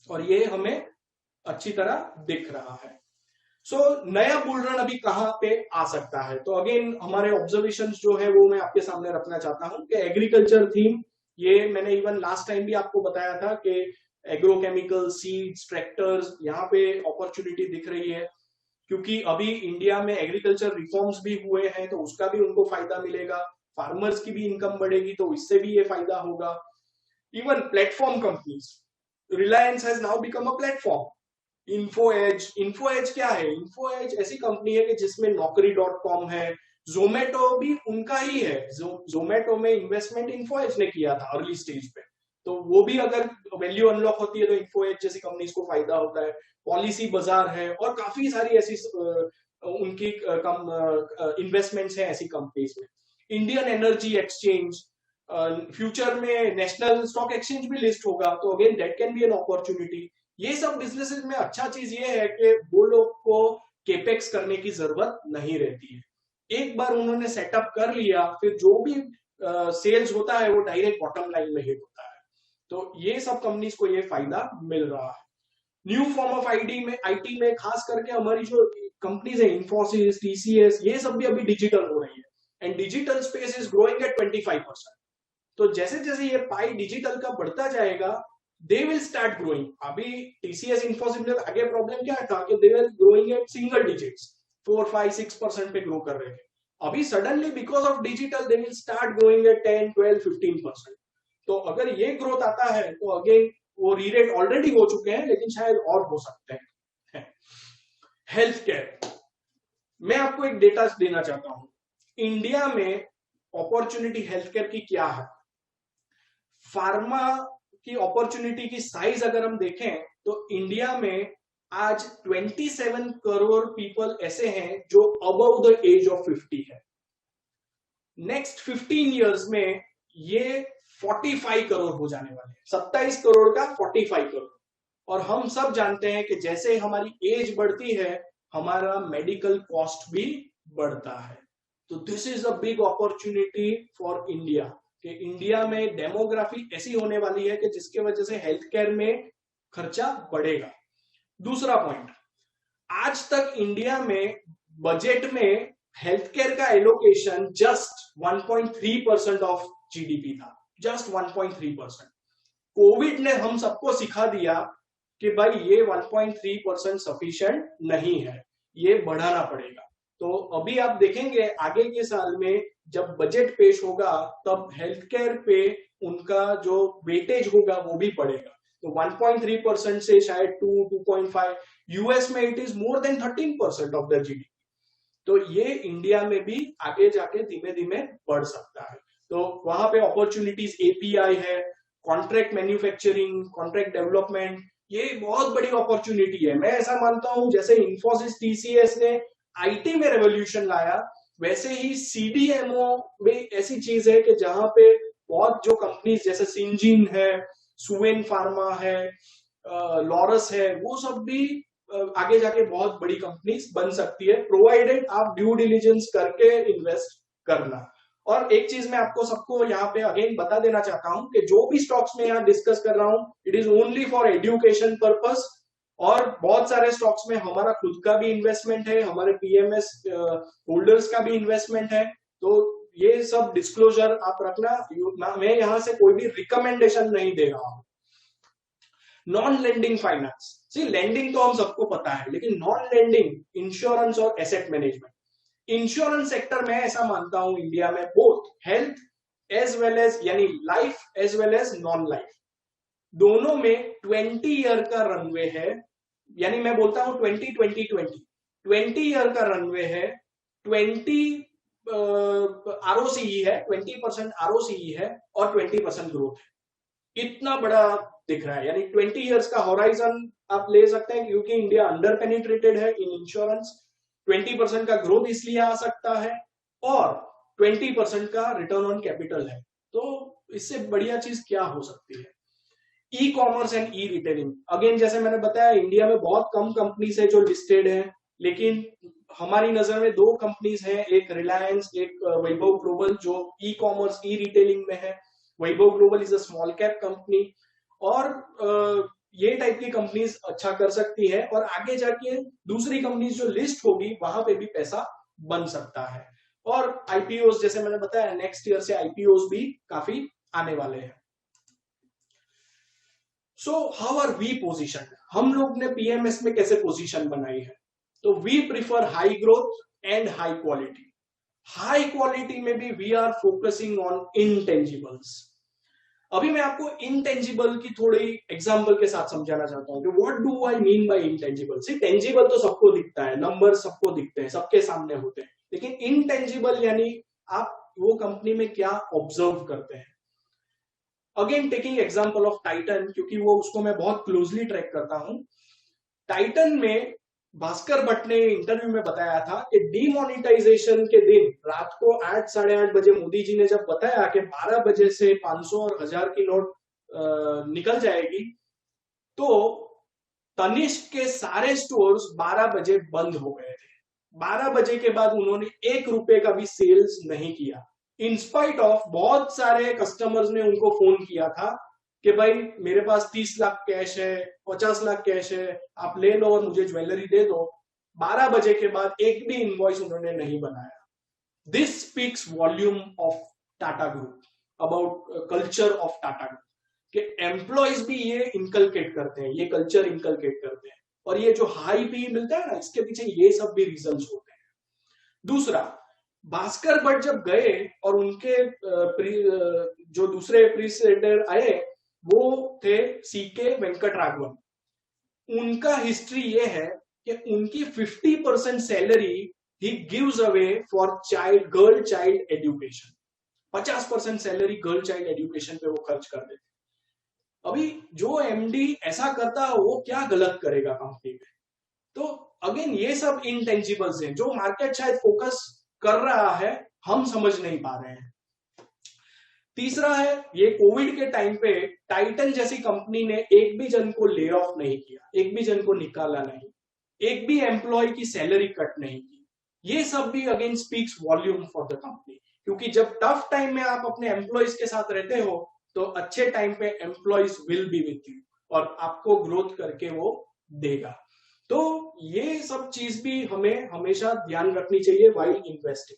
और ये हमें अच्छी तरह दिख रहा है। सो नया बुल रन अभी कहां पे आ सकता है, तो अगेन हमारे ऑब्जर्वेशंस जो है वो मैं आपके सामने रखना चाहता हूं कि एग्रीकल्चर थीम, ये मैंने इवन लास्ट टाइम भी आपको बताया था कि एग्रोकेमिकल, सीड्स, ट्रैक्टर्स, यहाँ पे अपॉर्चुनिटी दिख रही है, क्योंकि अभी इंडिया में एग्रीकल्चर रिफॉर्म्स भी हुए हैं तो उसका भी उनको फायदा मिलेगा, फार्मर्स की भी इनकम बढ़ेगी तो इससे भी ये फायदा होगा। Even platform companies, Reliance has now become a platform. Info Edge क्या है? इन्फो एज ऐसी कंपनी है कि जिसमें नौकरी.com है, जोमेटो भी उनका ही है। जोमेटो में इन्वेस्टमेंट इन्फो एज ने किया था अर्ली स्टेज पे, तो वो भी अगर वैल्यू अनलॉक होती है तो इन्फो एज जैसी कंपनीज को फायदा होता है। पॉलिसी बाजार है और काफी सारी ऐसी उनकी इन्वेस्टमेंट्स हैं ऐसी कंपनीज में। इंडियन एनर्जी एक्सचेंज, फ्यूचर में नेशनल स्टॉक एक्सचेंज भी लिस्ट होगा, तो again that can be an opportunity. ये सब बिजनेसेस में अच्छा चीज ये है कि वो लोग को केपेक्स करने की जरूरत नहीं रहती है, एक बार उन्होंने सेटअप कर लिया फिर जो भी सेल्स होता है वो डायरेक्ट बॉटम लाइन में हिट होता है, तो ये सब कंपनीज को ये फायदा मिल रहा है। न्यू फॉर्म ऑफ आईटी में खास करके हमारी जो कंपनीज है, इंफोसिस, टीसीएस, ये सब भी अभी डिजिटल हो रही है, and digital space is growing eight 25%। तो जैसे जैसे ये पाई डिजिटल का बढ़ता जाएगा, दे विल स्टार्ट ग्रोइंग। अभी टीसीएस, इंफोसिस में आगे प्रॉब्लम क्या था कि they were growing at single digits, 4, 5, 6% पे ग्रो कर रहे थे। अभी suddenly because of digital they will start growing at 10, 12, 15%। तो अगर ये ग्रोथ आता है तो अगेन वो रीरेट ऑलरेडी हो चुके हैं लेकिन शायद और हो सकते हैं। हेल्थ केयर, मैं आपको एक डेटा देना चाहता हूं, इंडिया में अपॉर्चुनिटी हेल्थ केयर की क्या है। फार्मा की अपॉर्चुनिटी की साइज अगर हम देखें तो इंडिया में आज 27 करोड़ पीपल ऐसे हैं जो अबव द एज ऑफ 50 है। नेक्स्ट 15 इयर्स में ये 45 करोड़ हो जाने वाले हैं, 27 करोड़ का 45 करोड़। और हम सब जानते हैं कि जैसे हमारी एज बढ़ती है हमारा मेडिकल कॉस्ट भी बढ़ता है, तो this is a big opportunity for India कि इंडिया में डेमोग्राफी ऐसी होने वाली है कि जिसके वजह से हेल्थ केयर में खर्चा बढ़ेगा। दूसरा पॉइंट, आज तक इंडिया में बजट में हेल्थ केयर का एलोकेशन जस्ट 1.3% ऑफ जीडीपी था, जस्ट 1.3%। कोविड ने हम सबको सिखा दिया कि भाई ये 1.3% सफिशिएंट नहीं है, ये बढ़ाना पड़ेगा। तो अभी आप देखेंगे आगे के साल में जब बजट पेश होगा तब हेल्थ केयर पे उनका जो वेटेज होगा वो भी बढ़ेगा। तो 1.3% से शायद 2, 2.5, यूएस में it is more than 13% of the GDP. तो ये इंडिया में भी आगे जाके धीमे धीमे बढ़ सकता है। तो वहां पे अपॉर्चुनिटीज एपीआई है, कॉन्ट्रैक्ट मैन्युफैक्चरिंग, कॉन्ट्रैक्ट डेवलपमेंट, ये बहुत बड़ी अपॉर्चुनिटी है। मैं ऐसा मानता हूं जैसे इंफोसिस, टीसीएस ने आईटी में रेवोल्यूशन लाया, वैसे ही सीडीएमओ में ऐसी चीज है कि जहां पे बहुत जो कंपनीज जैसे सिंजीन है, सुवेन फार्मा है, लॉरस है, वो सब भी आगे जाके बहुत बड़ी कंपनीज बन सकती है, प्रोवाइडेड आप ड्यू डिलिजेंस करके इन्वेस्ट करना। और एक चीज मैं आपको सबको यहाँ पे अगेन बता देना चाहता हूं कि जो भी स्टॉक्स में यहाँ डिस्कस कर रहा हूं it is only for education purpose, और बहुत सारे स्टॉक्स में हमारा खुद का भी इन्वेस्टमेंट है, हमारे पीएमएस होल्डर्स का भी इन्वेस्टमेंट है। तो ये सब डिस्क्लोजर आप रखना, मैं यहाँ से कोई भी रिकमेंडेशन नहीं दे रहा हूं। Non lending finance, see lending तो हम सबको पता है, लेकिन नॉन लेंडिंग इंश्योरेंस और एसेट मैनेजमेंट। इंश्योरेंस सेक्टर में ऐसा मानता हूं इंडिया में both health as well as यानी life as well as non life, दोनों में 20 ईयर का रनवे है। यानी मैं बोलता हूं 20 ईयर का रनवे है, 20 आरओसीई है, 20% आरओसीई है और 20% ग्रोथ है। इतना बड़ा दिख रहा है, यानी 20 इयर्स का होराइजन आप ले सकते हैं, क्योंकि इंडिया अंडर पेनिट्रेटेड है इन इंश्योरेंस। 20% का ग्रोथ इसलिए आ सकता है और 20% का रिटर्न ऑन कैपिटल है, तो इससे बढ़िया चीज क्या हो सकती है। E commerce and e retailing, again जैसे मैंने बताया इंडिया में बहुत कम कंपनीज है जो लिस्टेड है, लेकिन हमारी नजर में दो कंपनीज हैं, एक रिलायंस, एक वैभव ग्लोबल, जो ई कॉमर्स ई रिटेलिंग में है। Vaibhav global is a small cap company, और ये टाइप की कंपनीज अच्छा कर सकती है, और आगे जाके दूसरी कंपनीज जो लिस्ट होगी वहां पे भी पैसा बन सकता है। और आईपीओ, जैसे मैंने बताया, नेक्स्ट ईयर से आईपीओ भी काफी आने वाले हैं। So how are we position, हम लोग ने पीएमएस में कैसे पोजीशन बनाई है? तो we prefer high growth and high quality. High quality में भी we are focusing on intangibles. अभी मैं आपको इनटेंजिबल की थोड़ी एग्जांपल के साथ समझाना चाहता हूं कि what do I mean by intangible. See, tangible तो सबको दिखता है, नंबर सबको दिखते हैं, सबके सामने होते हैं, लेकिन इनटेंजिबल यानी आप वो कंपनी में क्या ऑब्जर्व करते हैं। Again taking example of Titan, क्योंकि वो उसको मैं बहुत क्लोजली ट्रैक करता हूं। टाइटन में भास्कर भट्ट ने इंटरव्यू में बताया था कि डीमोनेटाइजेशन के दिन रात को 8 साढ़े 8 बजे मोदी जी ने जब बताया कि 12 बजे से 500 और 1000 की नोट निकल जाएगी, तो तनिष्क के सारे स्टोर्स 12 बजे बंद हो गए थे। 12 बजे के बाद उन्होंने 1 रुपए का भी सेल्स नहीं किया, इंस्पाइट ऑफ बहुत सारे कस्टमर्स ने उनको फोन किया था कि भाई मेरे पास 30 लाख कैश है, 50 लाख कैश है, आप ले लो और मुझे ज्वेलरी दे दो। 12 बजे के बाद एक भी इनवॉइस उन्होंने नहीं बनाया। This speaks volume of Tata group, about culture of Tata group, कि एम्प्लॉयज भी ये इनकलकेट करते हैं, ये कल्चर इनकलकेट करते हैं, और ये जो हाई पी मिलता है ना, इसके पीछे ये सब भी रीजंस होते हैं। दूसरा, भास्कर भट्ट जब गए और उनके जो दूसरे प्रीसेडेंटर आए वो थे सीके वेंकटराघवन। उनका हिस्ट्री ये है कि उनकी 50% salary he gives away for girl child education. 50% salary girl child education पे वो खर्च कर देते। अभी जो एमडी ऐसा करता है वो क्या गलत करेगा कंपनी में? तो अगेन ये सब इनटेंजिबल्स हैं जो मार्केट शायद फोकस कर रहा है, हम समझ नहीं पा रहे हैं। तीसरा है, ये कोविड के टाइम पे टाइटन जैसी कंपनी ने एक भी जन को ले ऑफ नहीं किया, एक भी जन को निकाला नहीं, एक भी एम्प्लॉय की सैलरी कट नहीं की। ये सब भी again speaks volume for the company, क्योंकि जब टफ टाइम में आप अपने एम्प्लॉयज के साथ रहते हो तो अच्छे टाइम पे employees will be with you और आपको ग्रोथ करके वो देगा। तो ये सब चीज भी हमें हमेशा ध्यान रखनी चाहिए व्हाइल इन्वेस्टिंग।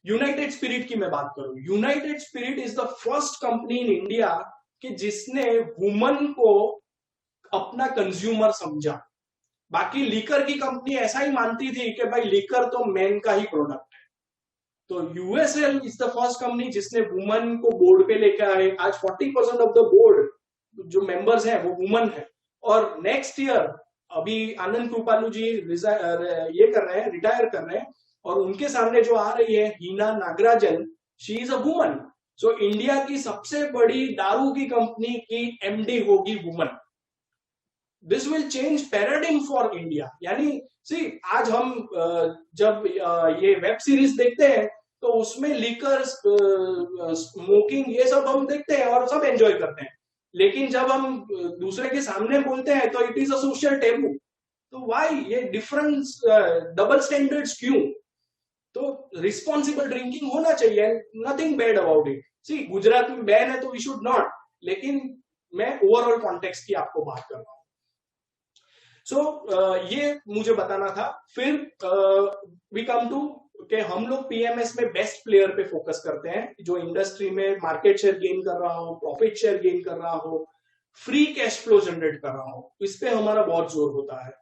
यूनाइटेड स्पिरिट की मैं बात करूं, United spirit is the first company in India कि जिसने वुमन को अपना कंज्यूमर समझा। बाकी लीकर की कंपनी ऐसा ही मानती थी कि भाई लीकर तो मैन का ही प्रोडक्ट है। तो USL is the first company जिसने वुमन को बोर्ड पे लेकर आए। आज 40% ऑफ द बोर्ड जो मेंबर्स हैं वो वुमन है। और नेक्स्ट ईयर अभी आनंद कृपालू जी ये कर रहे हैं, रिटायर कर रहे हैं, और उनके सामने जो आ रही है Heena Nagarajan, she is a woman. So India की सबसे बड़ी दारू की कंपनी की एमडी होगी woman. This will change paradigm for India. यानी सी, आज हम जब ये वेब सीरीज देखते हैं तो उसमें लीकर, स्मोकिंग, ये सब हम देखते हैं और सब एंजॉय करते हैं, लेकिन जब हम दूसरे के सामने बोलते हैं तो it is a social taboo. तो व्हाई ये डिफरेंस, डबल स्टैंडर्ड्स क्यों? तो रिस्पॉन्सिबल ड्रिंकिंग होना चाहिए, नथिंग बैड अबाउट इट। सी, गुजरात में बैन है तो वी शुड नॉट, लेकिन मैं ओवरऑल कॉन्टेक्स्ट की आपको बात कर रहा हूं। सो ये मुझे बताना था। फिर वी कम टू कि हम लोग पीएमएस में बेस्ट प्लेयर पे फोकस करते हैं, जो इंडस्ट्री में मार्केट शेयर गेन कर रहा हो, प्रॉफिट शेयर गेन कर रहा हो, फ्री कैश फ्लो जनरेट कर रहा हो, इस पे हमारा बहुत जोर होता है।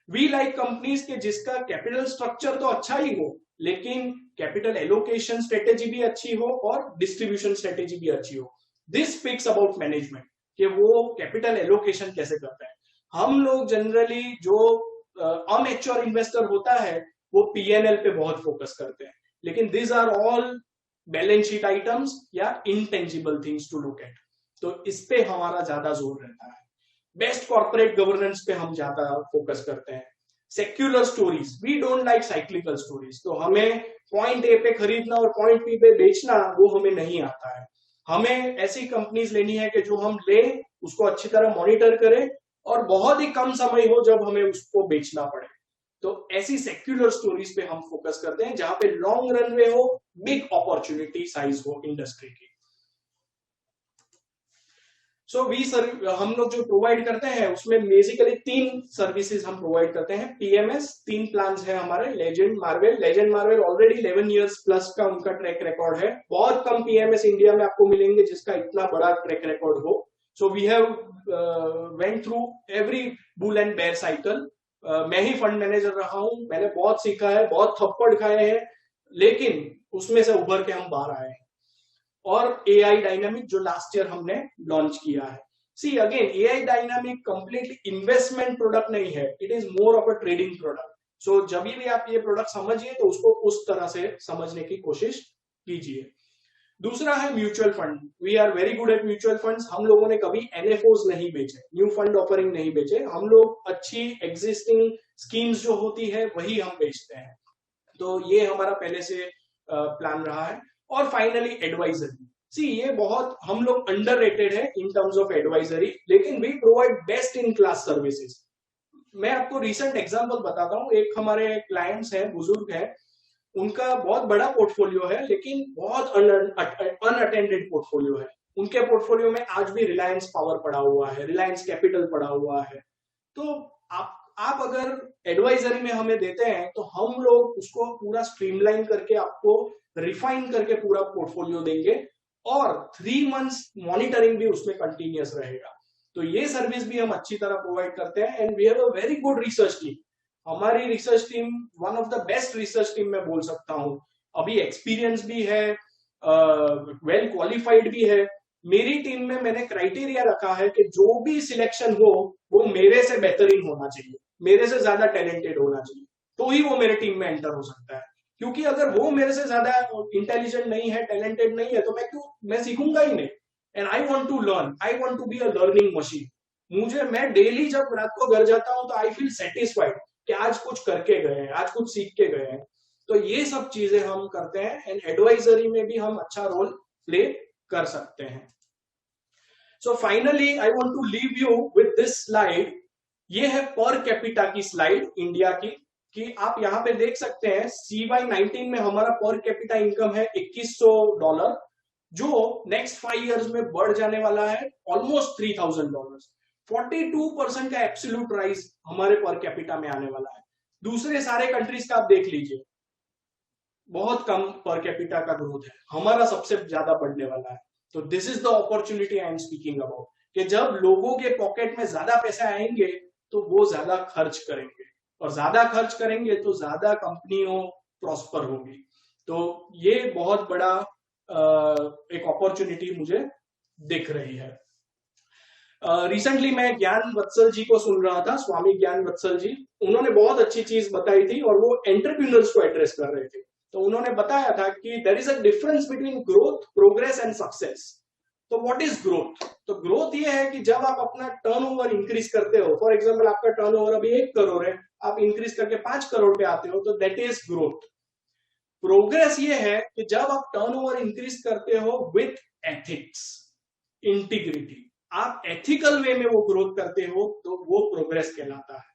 वी लाइक कंपनीज के जिसका कैपिटल स्ट्रक्चर तो अच्छा ही हो, लेकिन कैपिटल एलोकेशन स्ट्रेटेजी भी अच्छी हो और डिस्ट्रीब्यूशन स्ट्रेटेजी भी अच्छी हो। दिस स्पीक्स अबाउट मैनेजमेंट कि वो कैपिटल एलोकेशन कैसे करता है। हम लोग जनरली जो अनमेच्योर इन्वेस्टर होता है वो पीएनएल पे बहुत फोकस करते हैं, लेकिन this are all balance sheet items या intangible things to look at. तो इस पे हमारा ज्यादा जोर रहता है। बेस्ट कॉर्पोरेट गवर्नेंस पे हम ज्यादा फोकस करते हैं। Secular stories, we don't like cyclical stories. तो हमें पॉइंट ए पे खरीदना और पॉइंट बी पे बेचना वो हमें नहीं आता है। हमें ऐसी कंपनीज लेनी है कि जो हम ले उसको अच्छी तरह मॉनिटर करें और बहुत ही कम समय हो जब हमें उसको बेचना पड़े। तो ऐसी सेक्युलर स्टोरीज पे हम फोकस करते हैं जहां पे लॉन्ग रनवे हो, बिग अपॉर्चुनिटी साइज हो इंडस्ट्री की। सो हम लोग जो प्रोवाइड करते हैं उसमें बेसिकली 3 सर्विसेज हम प्रोवाइड करते हैं। पीएमएस 3 प्लान्स है हमारे, legend marvel already 11 years plus का उनका ट्रैक रिकॉर्ड है। बहुत कम पीएमएस इंडिया में आपको मिलेंगे जिसका इतना बड़ा ट्रैक रिकॉर्ड हो। So we have went through every bull and bear cycle. मैं ही फंड मैनेजर रहा हूं, मैंने बहुत सीखा है, बहुत थप्पड़ खाए हैं, लेकिन उसमें से उभर के हम बाहर आए हैं। और एआई डायनामिक जो लास्ट ईयर हमने लॉन्च किया है। See again, AI dynamic complete investment product नहीं है, it is more of a trading product. So जब भी आप ये प्रोडक्ट समझिए तो उसको उस तरह से समझने की कोशिश कीजिए। दूसरा है mutual fund. We are very good at mutual funds. हम लोगों ने कभी एनएफओज नहीं बेचे, न्यू फंड ऑफरिंग नहीं बेचे। हम लोग अच्छी एग्जिस्टिंग स्कीम्स जो होती है वही हम बेचते हैं। तो ये हमारा पहले से प्लान रहा है। और फाइनली एडवाइजरी। सी ये बहुत हम लोग अंडररेटेड है इन टर्म्स ऑफ एडवाइजरी, लेकिन we provide best in class services. मैं आपको रिसेंट एग्जांपल बताता हूँ। एक हमारे क्लाइंट्स हैं, बुजुर्ग हैं, उनका बहुत बड़ा पोर्टफोलियो है लेकिन बहुत अनअटेंडेड पोर्टफोलियो है। उनके पोर्टफोलियो में आज भी रिलायंस पावर पड़ा हुआ है, रिलायंस कैपिटल पड़ा हुआ है। तो आप अगर एडवाइजरी में हमें देते हैं तो हम लोग उसको पूरा स्ट्रीमलाइन करके आपको रिफाइन करके पूरा पोर्टफोलियो देंगे और 3 मंथ्स मॉनिटरिंग भी उसमें कंटिन्यूअस रहेगा। तो ये सर्विस भी हम अच्छी तरह प्रोवाइड करते हैं। And we have a very good research team. हमारी research team one of the best research team मैं बोल सकता हूँ। अभी एक्सपीरियंस भी है, वेल क्वालिफाइड भी है। मेरी टीम में मैंने क्राइटेरिया रखा है कि जो भी सिलेक्शन हो वो मेरे से बेहतरीन होना चाहिए, मेरे से ज्यादा टैलेंटेड होना चाहिए, तो ही वो मेरे टीम में एंटर हो सकता है। क्योंकि अगर वो मेरे से ज्यादा इंटेलिजेंट नहीं है, टैलेंटेड नहीं है, तो मैं सीखूंगा ही नहीं। And I want to learn, I want to be a learning machine. मैं डेली जब रात को घर जाता हूं तो आई फील सेटिस्फाइड कि आज कुछ करके गए हैं, आज कुछ सीख के गए हैं। तो ये सब चीजें हम करते हैं एंड एडवाइजरी में भी हम अच्छा रोल प्ले कर सकते हैं। So finally I want to leave you with this slide. ये है पर कैपिटा की स्लाइड इंडिया की, कि आप यहाँ पे देख सकते हैं CY19 में हमारा पर कैपिटा इनकम है $2100, जो नेक्स्ट 5 इयर्स में बढ़ जाने वाला है ऑलमोस्ट $3000। 42% का एब्सोल्यूट राइज हमारे पर कैपिटा में आने वाला है। दूसरे सारे कंट्रीज का आप देख लीजिए, बहुत कम पर कैपिटा का ग्रोथ है, हमारा सबसे ज्यादा बढ़ने वाला है। तो this is the opportunity I am speaking about, कि जब लोगों के पॉकेट में ज्यादा पैसे आएंगे तो वो ज्यादा खर्च करेंगे, और ज्यादा खर्च करेंगे तो ज्यादा कंपनियों प्रॉस्पर होगी। तो ये बहुत बड़ा एक अपॉर्चुनिटी मुझे दिख रही है। रिसेंटली मैं ज्ञान वत्सल जी को सुन रहा था, स्वामी ज्ञान वत्सल जी, उन्होंने बहुत अच्छी चीज बताई थी और वो एंटरप्रेन्योर्स को एड्रेस कर रहे थे। तो उन्होंने बताया था कि there is a difference between growth, progress and success. तो व्हाट इज ग्रोथ? तो ग्रोथ ये है कि जब आप अपना टर्नओवर इंक्रीज करते हो, फॉर एग्जांपल आपका टर्नओवर अभी 1 करोड़ है, आप इंक्रीज करके 5 करोड़ पे आते हो, तो दैट इज ग्रोथ। प्रोग्रेस ये है कि जब आप टर्नओवर इंक्रीज करते हो विथ एथिक्स, इंटीग्रिटी, आप एथिकल वे में वो ग्रोथ करते हो, तो वो प्रोग्रेस कहलाता है।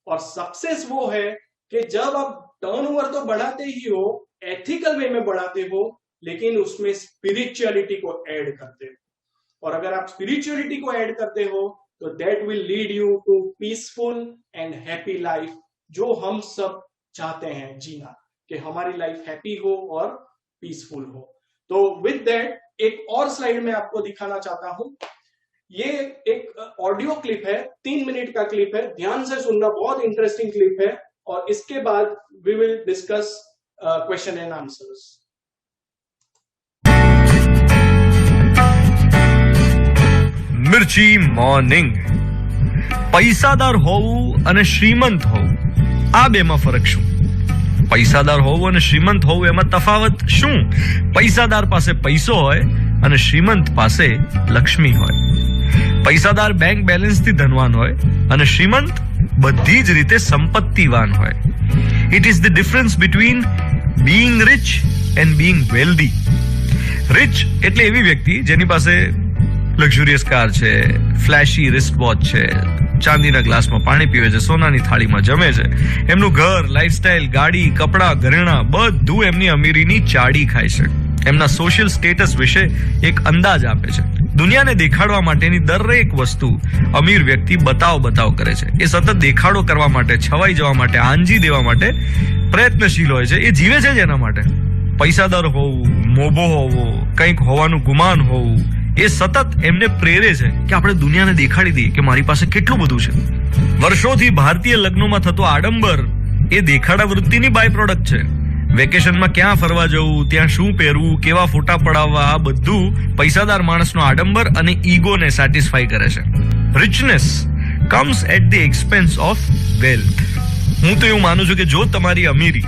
और सक्सेस वो है कि जब आप टर्नओवर तो बढ़ाते ही हो, एथिकल वे में बढ़ाते हो, लेकिन उसमें स्पिरिचुअलिटी को ऐड करते हो। और अगर आप स्पिरिचुअलिटी को ऐड करते हो तो that will lead you to peaceful and happy life, जो हम सब चाहते हैं जीना, कि हमारी लाइफ हैप्पी हो और पीसफुल हो। तो विद दैट एक और स्लाइड में आपको दिखाना चाहता हूं। ये एक ऑडियो क्लिप है, 3 मिनट का क्लिप है, ध्यान से सुनना, बहुत इंटरेस्टिंग क्लिप है। और इसके बाद we will discuss question and answers. Mirchi morning. પૈસાદાર હોવું અને શ્રીમંત હોવું, આ બેમાં ફરક શું? પૈસાદાર હોવું અને શ્રીમંત હોવું એમાં તફાવત શું? પૈસાદાર પાસે પૈસો હોય અને શ્રીમંત પાસે લક્ષ્મી હોય। પૈસાદાર બેંક બેલેન્સથી ધનવાન હોય અને શ્રીમંત બધી જ રીતે સંપત્તિવાન હોય। It is the difference between being rich and being wealthy. Rich એટલે એવી વ્યક્તિ જેની પાસે લક્ઝુરિયસ કાર છે, ફ્લેશી રિસ્ટ વોચ છે, ચાંદીના ગ્લાસમાં પાણી પીવે છે, સોનાની થાળીમાં જમે છે, એમનું ઘર, લાઈફસ્ટાઈલ, ગાડી, કપડા, ઘરેણા બધું એમની અમીરીની ચાડી ખાય છે. એમના સોશિયલ સ્ટેટસ વિશે એક અંદાજ આપે છે. દુનિયાને દેખાડવા માટેની દરેક વસ્તુ અમીર વ્યક્તિ બતાવ કરે છે. એ સતત દેખાડો કરવા માટે, છવાઈ જવા માટે, આંજી દેવા માટે પ્રયત્નશીલ હોય છે. એ જીવે છે જ એના માટે. પૈસાદાર હોવું, મોભો હોવો, કંઈક હોવાનું ગુમાન હોવું, એ સતત એમને પ્રેરે છે કે આપણે દુનિયાને દેખાડી દઈએ કે મારી પાસે કેટલું બધું છે. વર્ષોથી ભારતીય લગ્નોમાં થતો આડંબર એ દેખાડા વૃત્તિની બાય પ્રોડક્ટ છે. વેકેશનમાં ક્યાં ફરવા જવું, ત્યાં શું પહેરવું, કેવા ફોટા પડાવવા, આ બધું પૈસાદાર માણસનો આડંબર અને ઈગોને સેટિસ્ફાઈ કરે છે. Richness comes at the expense of wealth. હું તો એવું માનું છું કે જો તમારી અમીરી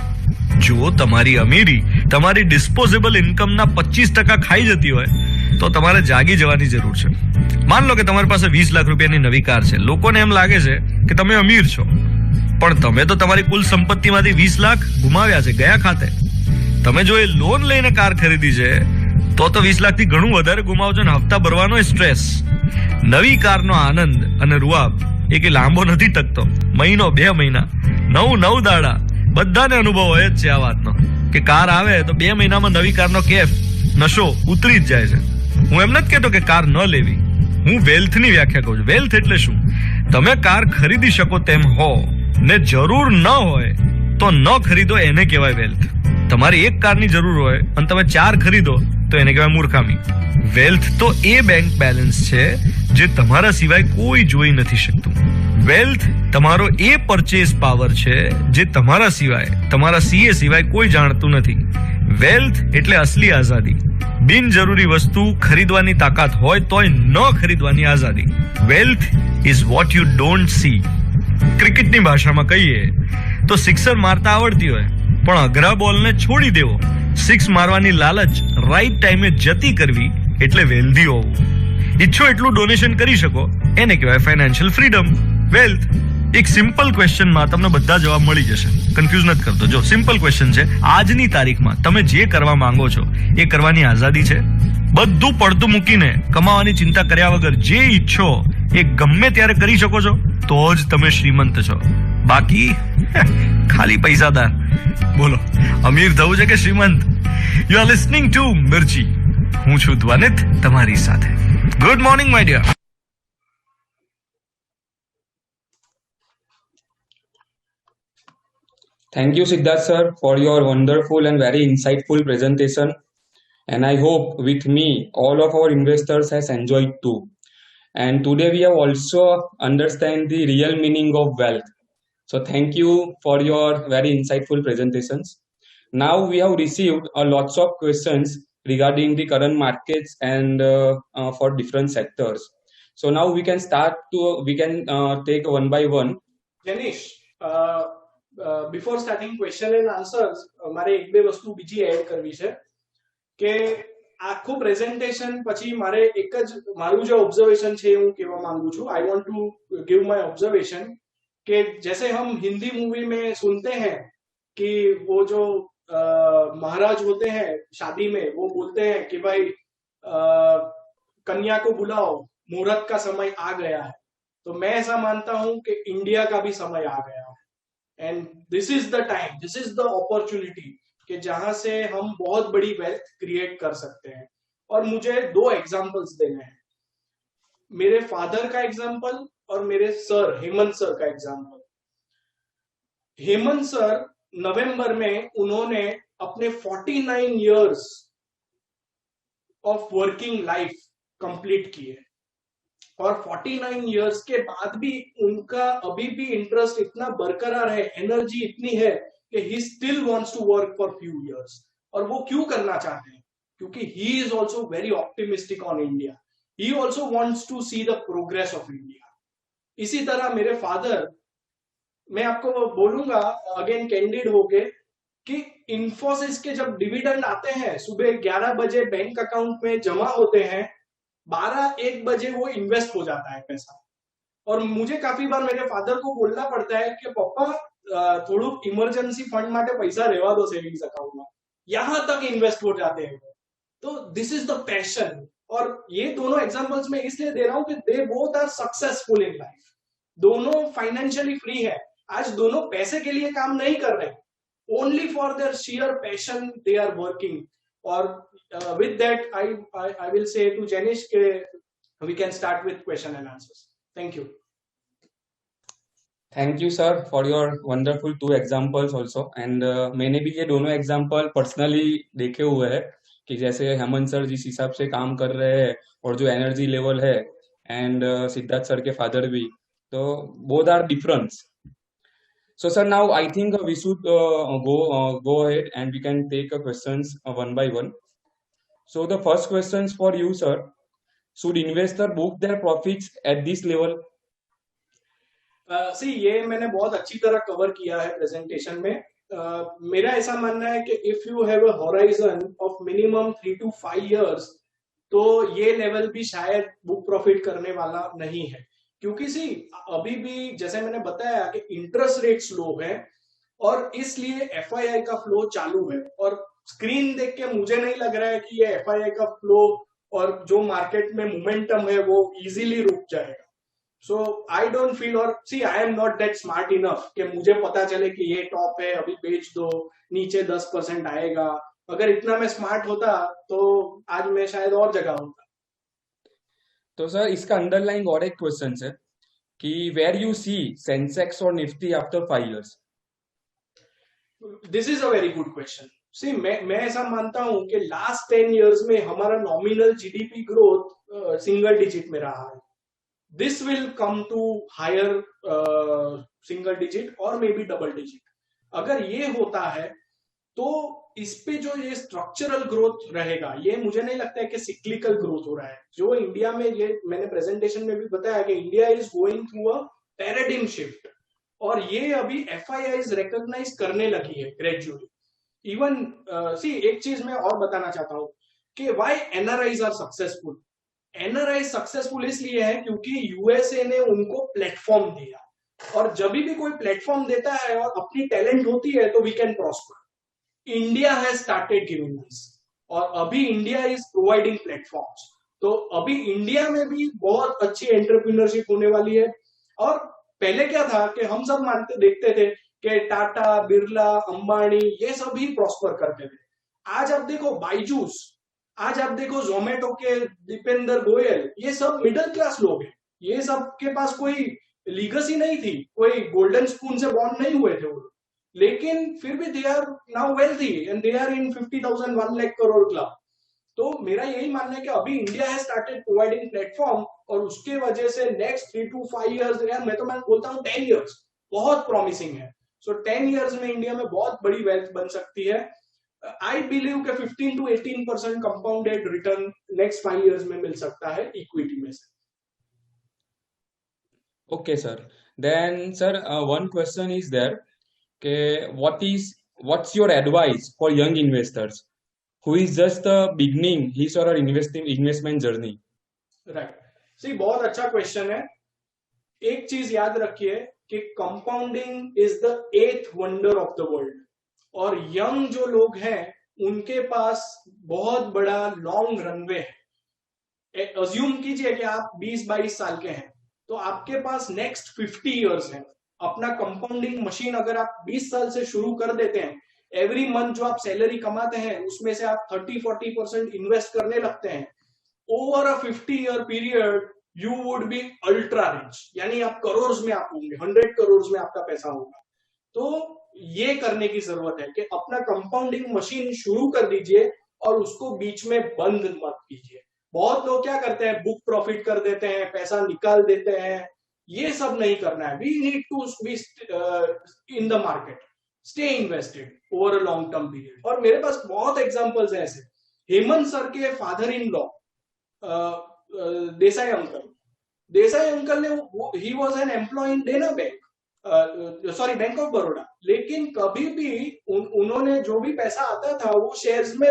તમારી ડિસ્પોઝેબલ ઇન્કમના 25% ખાઈ જતી હોય તો તમારે જાગી જવાની જરૂર છે. માન લો કે તમારી પાસે 20 લાખ રૂપિયાની નવી કાર છે. લોકોને એમ લાગે છે કે તમે અમીર છો, પણ તમે તો તમારી કુલ સંપત્તિમાંથી 20 લાખ ગુમાવ્યા છે, ગયા ખાતે. તમે જો એ લોન લઈને કાર ખરીદી છે તો 20 લાખથી ઘણું વધારે ગુમાવજો ને હપ્તા ભરવાનો સ્ટ્રેસ. નવી કારનો આનંદ અને રૂઆબ એ કે લાંબો નથી ટકતો. મહિનો, 2 મહિના, 9 દાડા બધાને અનુભવ હોય જ છે આ વાતનો કે કાર આવે તો 2 મહિનામાં નવી કારનો કેફ, નશો ઉતરી જ જાય છે. હું એમ નથી કહેતો કે કાર ન લેવી, હું વેલ્થની વ્યાખ્યા કહું છું. વેલ્થ એટલે શું? તમે કાર ખરીદી શકો તેમ હો ને જરૂર ન હોય તો ન ખરીદો, એને કહેવાય વેલ્થ. તમારી એક કારની જરૂર હોય અને તમે 4 ખરીદો તો એને કહેવાય મૂર્ખામી. વેલ્થ તો એ બેંક બેલેન્સ છે જે તમારા સિવાય કોઈ જોઈ નથી શકતું. વેલ્થ તમારો એ પરચેસ પાવર છે જે તમારા સીએ સિવાય કોઈ જાણતું નથી. વેલ્થ એટલે અસલી આઝાદી. બિનજરૂરી વસ્તુ ખરીદવાની તાકાત હોય તોય ન ખરીદવાની આઝાદી. Wealth is what you don't see. ક્રિકેટની ભાષામાં કહીએ તો સિક્સર મારતા આવડતી હોય પણ અઘરા બોલને છોડી દેવો, 6 મારવાની લાલચ રાઈટ ટાઈમે જતી કરવી એટલે વેલ્ધી હોવું. ઈચ્છો એટલું ડોનેશન કરી શકો એને કહેવાય ફાઇનાન્શિયલ ફ્રીડમ. વેલ્થ એક સિમ્પલ ક્વેશ્ચનમાં તમને બધા જવાબ મળી જશે. કન્ફ્યુઝ નથી કરતો. જો સિમ્પલ ક્વેશ્ચન છે, આજની તારીખમાં તમે જે કરવા માંગો છો એ કરવાની આઝાદી છે. બધું પડતું મૂકીને કમાવાની ચિંતા કર્યા વગર જે ઈચ્છો એ ગમે ત્યારે કરી શકો છો તો જ તમે શ્રીમંત છો. બાકી ખાલી પૈસાદાર. બોલો, અમીર થવું છે કે શ્રીમંત? You are listening to Mirchi. હું છું ધ્વનિત તમારી સાથે. Good morning my dear. Thank you, Siddharth sir, for your wonderful and very insightful presentation. And I hope with me, all of our investors has enjoyed too. And today we have also understand the real meaning of wealth. So thank you for your very insightful presentations. Now we have received a lots of questions regarding the current markets and for different sectors. So now we can take one by one. Janish, before starting question and answers, મારે એક બે વસ્તુ બીજી add કરવી છે કે આખું presentation પછી મારે એક જ મારું જે ઓબ્ઝર્વેશન છે હું કહેવા માંગુ છું. I want to give my observation कि जैसे हम हिंदी मूवी में सुनते हैं कि वो जो महाराज होते हैं शादी में, वो बोलते हैं कि भाई कन्या को बुलाओ, मुहूर्त का समय आ गया है. तो मैं ऐसा मानता हूं कि इंडिया का भी समय आ गया है. And this is the time, this is the opportunity कि जहां से हम बहुत बड़ी वेल्थ क्रिएट कर सकते हैं. और मुझे 2 एग्जांपल्स देने हैं, मेरे फादर का एग्जांपल और मेरे सर हेमंत सर का एग्जांपल. हेमंत सर नवंबर में उन्होंने अपने 49 years of working life complete किए और 49 इयर्स के बाद भी उनका अभी भी इंटरेस्ट इतना बरकरार है, एनर्जी इतनी है कि he still wants to work for few years. और वो क्यों करना चाहते हैं? क्योंकि he is also very optimistic on India. He also wants to see the progress of India. इसी तरह मेरे फादर, मैं आपको बोलूंगा अगेन कैंडिड होके कि इंफोसिस के जब डिविडेंड आते हैं सुबह 11 बजे बैंक अकाउंट में जमा होते हैं, 12-1 बजे वो इन्वेस्ट हो जाता है पैसा. और मुझे काफी बार मेरे फादर को बोलना पड़ता है कि पप्पा थोड़ा इमरजेंसी फंड माटे पैसा रेवा दो सेविंग्स अकाउंट में, यहां तक इन्वेस्ट हो जाते हैं. तो दिस इज द पैशन. और ये दोनों एग्जांपल्स मैं इसलिए दे रहा हूं कि they both are successful in life. दोनों फाइनेंशियली फ्री है, आज दोनों पैसे के लिए काम नहीं कर रहे, only for their sheer passion they are working. और with that I will say to Janish ke we can start with question and answers. Thank you. Thank you sir for your wonderful 2 examples also. And मैंने भी ये दोनों example personally देखे हुए हैं कि जैसे हेमंत सर जिस हिसाब से काम कर रहे हैं और जो एनर्जी लेवल है, एंड सिद्धार्थ सर के फादर भी, तो both are different. So sir, now I think we should go ahead and we can take questions one by one. So the first questions for you, sir. Should investor book their profits at this level? See, ये मैंने बहुत अच्छी तरह cover किया है presentation में. मेरा ऐसा मानना है कि if you have a horizon of minimum 3 to 5 years, तो ये लेवल भी शायद बुक प्रॉफिट करने वाला नहीं है. क्योंकि सी अभी भी जैसे मैंने बताया कि इंटरेस्ट रेट्स लो है और इसलिए एफआईआई का फ्लो चालू है. और स्क्रीन देख के मुझे नहीं लग रहा है कि ये एफआईआई का फ्लो और जो मार्केट में मोमेंटम है वो इजीली रुक जाएगा. सो आई डोंट फील, और see I am not that smart enough कि मुझे पता चले कि ये टॉप है अभी बेच दो, नीचे 10% आएगा. अगर इतना मैं स्मार्ट होता तो आज मैं शायद और जगह होता. तो सर इसका अंडरलाइन और एक क्वेश्चन है कि वेयर यू सी सेंसेक्स और Nifty after 5 years? This is a very good question. See मैं ऐसा मानता हूं कि लास्ट 10 years में हमारा nominal GDP growth single digit में रहा है. This will come to higher single digit और मे बी डबल डिजिट. अगर ये होता है तो इस पे जो ये स्ट्रक्चरल ग्रोथ रहेगा, ये मुझे नहीं लगता है कि सिक्लिकल ग्रोथ हो रहा है. जो इंडिया में, ये मैंने प्रेजेंटेशन में भी बताया कि India is going through a paradigm shift, और ये अभी एफआईआईज रिकॉग्नाइज करने लगी है ग्रेजुअली. इवन सी एक चीज मैं और बताना चाहता हूं कि why NRIs are successful. NRIs successful इसलिए है क्योंकि यूएसए ने उनको प्लेटफॉर्म दिया, और जब भी कोई प्लेटफॉर्म देता है और अपनी टैलेंट होती है तो we can prosper. India has started giving this, और अभी इंडिया इज प्रोवाइडिंग प्लेटफॉर्म्स. तो अभी इंडिया में भी बहुत अच्छी एंटरप्रेन्योरशिप होने वाली है. और पहले क्या था कि हम सब मानते देखते थे कि टाटा, बिरला, अंबानी ये सब भी प्रॉस्पर करते थे. आज आप देखो बाइजूस, आज आप देखो जोमेटो के दीपेंद्र गोयल, ये सब मिडिल क्लास लोग हैं. ये सब के पास कोई लीगेसी नहीं थी, कोई गोल्डन स्पून से बॉर्न नहीं हुए थे वो, लेकिन फिर भी they are now wealthy and they are in 50,000 1 lakh crore club. तो मेरा यही मानना है कि अभी India has started providing platform, और उसके वजह से नेक्स्ट 3 to 5 years, यार मैं बोलता हूँ 10 years बहुत प्रॉमिसिंग है. सो 10 years में इंडिया में बहुत बड़ी वेल्थ बन सकती है. आई बिलीव कि 15 to 18% compounded return next 5 years में मिल सकता है इक्विटी में से. Okay, sir. Then, sir, one question is there. What's your advice for young investors who is just beginning his or her investment journey? Right. See बहुत अच्छा question है. एक चीज याद रखिए कि compounding is the 8th wonder of the world, और young जो लोग हैं उनके पास बहुत बड़ा लॉन्ग रनवे है. अज्यूम कीजिए कि आप 20-22 साल के हैं, तो आपके पास नेक्स्ट 50 years है. अपना कंपाउंडिंग मशीन अगर आप 20 साल से शुरू कर देते हैं, एवरी मंथ जो आप सैलरी कमाते हैं उसमें से आप 30-40% इन्वेस्ट करने लगते हैं, over a 50-year period you would be ultra rich. यानी आप करोड़ में आप होंगे, 100 करोड़ में आपका पैसा होगा. तो ये करने की जरूरत है कि अपना कंपाउंडिंग मशीन शुरू कर दीजिए और उसको बीच में बंद मत कीजिए. बहुत लोग क्या करते हैं, बुक प्रॉफिट कर देते हैं, पैसा निकाल देते हैं. ये सब नहीं करना है. We need to be in the market, stay invested over a long term period. और मेरे पास बहुत एग्जांपल्स हैं ऐसे. हेमंत सर के father in law Desai uncle ने, he was an employ in Dena bank, bank of Baroda, लेकिन कभी भी उन्होंने जो भी पैसा आता था वो शेयर्स में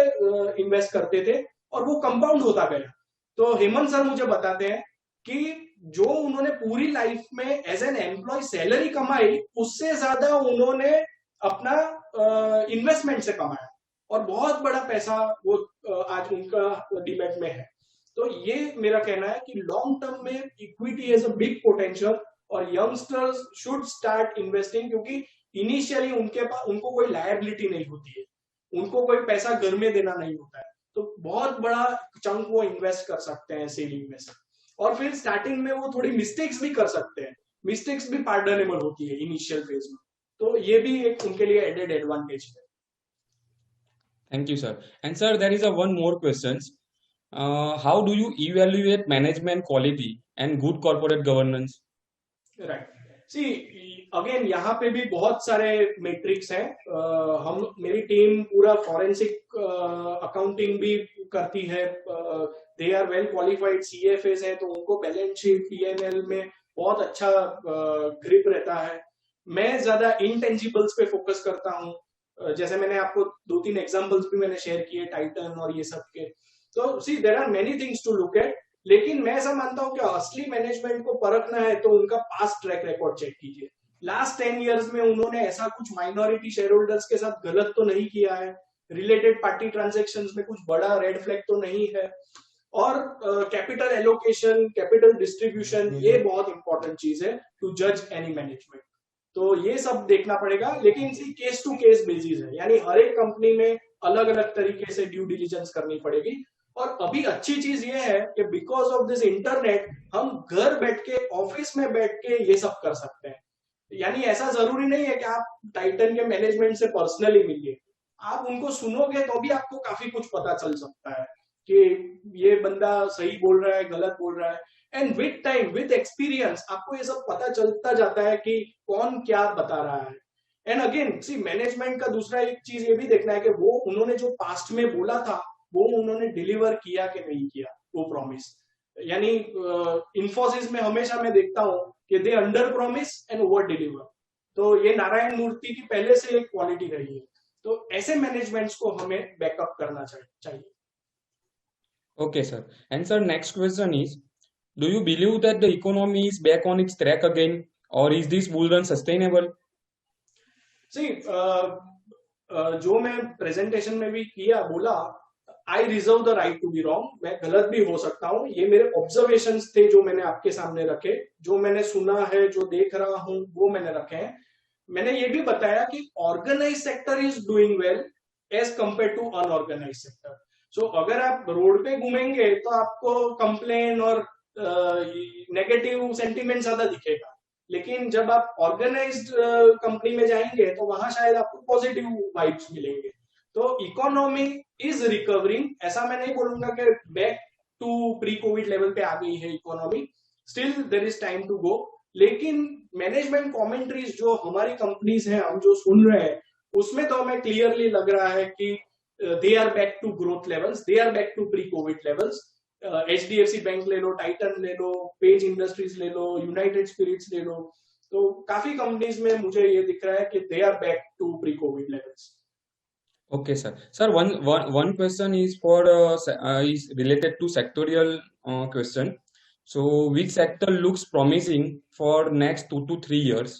इन्वेस्ट करते थे और वो कंपाउंड होता गया. तो हेमंत सर मुझे बताते हैं कि जो उन्होंने पूरी लाइफ में एज एन एम्प्लॉय सैलरी कमाई, उससे ज्यादा उन्होंने अपना इन्वेस्टमेंट से कमाया, और बहुत बड़ा पैसा वो आज उनका डीमैट में है. तो ये मेरा कहना है कि लॉन्ग टर्म में equity has a big potential, और यंगस्टर्स शुड स्टार्ट इन्वेस्टिंग, क्योंकि इनिशियली उनको कोई लायबिलिटी नहीं होती है, उनको कोई पैसा घर में देना नहीं होता है, तो बहुत बड़ा चंक वो इन्वेस्ट कर सकते हैं सेविंग में से, और फिर स्टार्टिंग में वो थोड़ी मिस्टेक्स भी कर सकते हैं, मिस्टेक्स भी पार्डनेबल होती है इनिशियल फेज में, तो ये भी एक उनके लिए एडेड एडवांटेज है। Thank you, sir. And sir, there is a one more questions. How do you evaluate management quality and good corporate governance? Right, see again यहाँ पे भी बहुत सारे मेट्रिक्स हैं। मेरी टीम पूरा फॉरेंसिक अकाउंटिंग भी करती है, they are well qualified CFAs हैं, तो उनको बैलेंस शीट P&L में बहुत अच्छा ग्रिप रहता है। मैं ज्यादा इंटेंजिबल्स पे फोकस करता हूँ, जैसे मैंने आपको 2-3 एग्जांपल्स भी मैंने शेयर किए टाइटन और ये सब के। तो see there are many things to look at, लेकिन मैं ऐसा मानता हूँ कि असली मैनेजमेंट को परखना है तो उनका पास्ट ट्रैक रिकॉर्ड चेक कीजिए। लास्ट 10 इयर्स में उन्होंने ऐसा कुछ माइनॉरिटी शेयर होल्डर्स के साथ गलत तो नहीं किया है, रिलेटेड पार्टी ट्रांजैक्शंस में कुछ बड़ा रेड फ्लैग तो नहीं है, और कैपिटल एलोकेशन, कैपिटल डिस्ट्रीब्यूशन, ये बहुत इंपॉर्टेंट चीज है टू जज एनी मैनेजमेंट। तो ये सब देखना पड़ेगा, लेकिन इसी केस टू केस बेसिस है, यानी हर एक कंपनी में अलग अलग तरीके से ड्यू डिलिजेंस करनी पड़ेगी। और अभी अच्छी चीज ये है कि बिकॉज ऑफ दिस इंटरनेट हम घर बैठ के, ऑफिस में बैठ के ये सब कर सकते हैं। यानी ऐसा जरूरी नहीं है कि आप टाइटन के मैनेजमेंट से पर्सनली मिलिए, आप उनको सुनोगे तो भी आपको काफी कुछ पता चल सकता है कि ये बंदा सही बोल रहा है, गलत बोल रहा है। And with time, with experience आपको ये सब पता चलता जाता है कि कौन क्या बता रहा है। एंड अगेन सी मैनेजमेंट का दूसरा एक चीज ये भी देखना है कि वो उन्होंने जो पास्ट में बोला था वो उन्होंने डिलीवर किया कि नहीं किया वो प्रॉमिस। यानी इन्फोसिस में हमेशा मैं देखता हूँ कि they under promise and over deliver, तो ये नारायण मूर्ति की पहले से एक क्वालिटी रही है। तो ऐसे मैनेजमेंट्स को हमें बैकअप करना चाहिए। Okay, sir. And sir, next question is, do you believe that the economy is back on its track again, or is this bull run sustainable? See, जो मैं प्रेजेंटेशन में भी किया, बोला I reserve the right to be wrong, मैं गलत भी हो सकता हूँ। ये मेरे ऑब्जर्वेशंस थे जो मैंने आपके सामने रखे, जो मैंने सुना है, जो देख रहा हूँ वो मैंने रखे हैं। मैंने ये भी बताया कि organise sector is doing well as compare to unorganise sector. So अगर आप रोड पे घूमेंगे तो आपको कंप्लेन और नेगेटिव सेंटिमेंट ज्यादा दिखेगा, लेकिन जब आप ऑर्गेनाइज्ड कंपनी में जाएंगे तो वहां शायद आपको पॉजिटिव वाइब्स मिलेंगे। तो इकोनॉमी इज रिकवरिंग, ऐसा मैं नहीं बोलूंगा कि back to pre Covid level पे आ गई है economy, still there is time to go. लेकिन मैनेजमेंट कमेंट्रीज जो हमारी कंपनीज हैं, हम जो सुन रहे हैं, उसमें तो हमें क्लियरली लग रहा है कि they are back to growth levels, they are back to pre Covid levels. HDFC bank ले लो, टाइटन ले लो, पेज इंडस्ट्रीज ले लो, यूनाइटेड स्पिरिट्स ले लो, तो काफी कंपनीज में मुझे ये दिख रहा है कि they are back to pre Covid levels. Okay, sir. Sir, one question is for is related to sectorial question. So, which sector looks promising for next 2 to 3 years?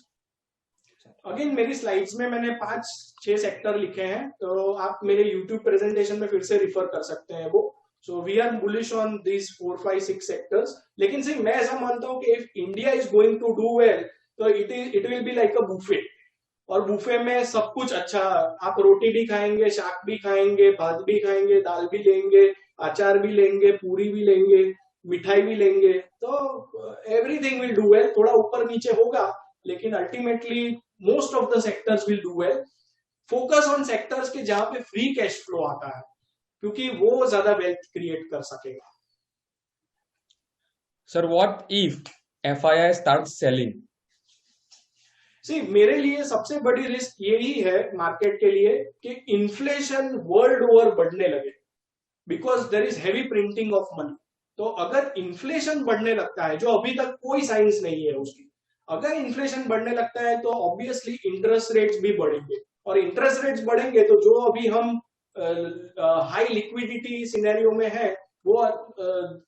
Again मेरी स्लाइड्स में मैंने 5-6 सेक्टर लिखे हैं, तो आप मेरे YouTube presentation में फिर से रिफर कर सकते हैं वो। So we are bullish on this 4, 5, 6 sectors. लेकिन सिर्फ मैं ऐसा मानता हूँ कि if India is going to do well, तो it will be like a buffet, और बुफे में सब कुछ अच्छा, आप रोटी भी खाएंगे, शाक भी खाएंगे, भात भी खाएंगे, दाल भी लेंगे, अचार भी लेंगे, पूरी भी लेंगे, मिठाई भी लेंगे, तो एवरीथिंग विल डू वेल। थोड़ा ऊपर नीचे होगा, लेकिन ultimately most of the sectors will do well. Focus on sectors के जहां पे फ्री कैश फ्लो आता है, क्योंकि वो ज्यादा वेल्थ क्रिएट कर सकेगा। Sir, what if FII starts selling? सी मेरे लिए सबसे बड़ी रिस्क यही है मार्केट के लिए कि इन्फ्लेशन वर्ल्ड ओवर बढ़ने लगे, because there is heavy printing of money. तो अगर इन्फ्लेशन बढ़ने लगता है, जो अभी तक कोई साइंस नहीं है उसकी, अगर इन्फ्लेशन बढ़ने लगता है तो ऑब्वियसली इंटरेस्ट रेट्स भी बढ़ेंगे, और इंटरेस्ट रेट्स बढ़ेंगे तो जो अभी हम हाई लिक्विडिटी सिनेरियो में है वो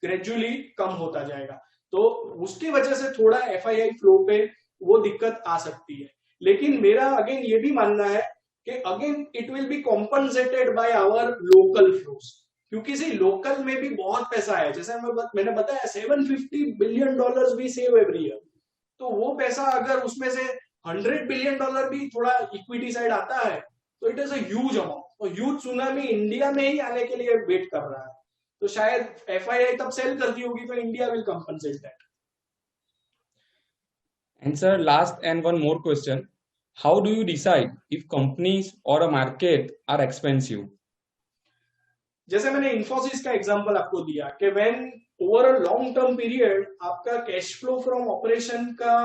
ग्रेजुअली कम होता जाएगा। तो उसकी वजह से थोड़ा FII फ्लो पे वो दिक्कत आ सकती है। लेकिन मेरा अगेन ये भी मानना है कि again it will be compensated by our local flows, क्योंकि सी लोकल में भी बहुत पैसा है। जैसे मैंने बताया $750 billion we save every year, तो वो पैसा अगर उसमें से $100 बिलियन भी थोड़ा इक्विटी साइड आता है तो it is a huge amount, और ह्यूज सुनामी इंडिया में ही आने के लिए वेट कर रहा है, तो शायद FII तब सेल करती होगी तो India will compensate that. And sir, last and one more question. How do you decide if companies or a market are expensive? जैसे मैंने इन्फोसिस का एग्जांपल आपको दिया कि when over a long term period आपका कैश फ्लो फ्रॉम ऑपरेशन का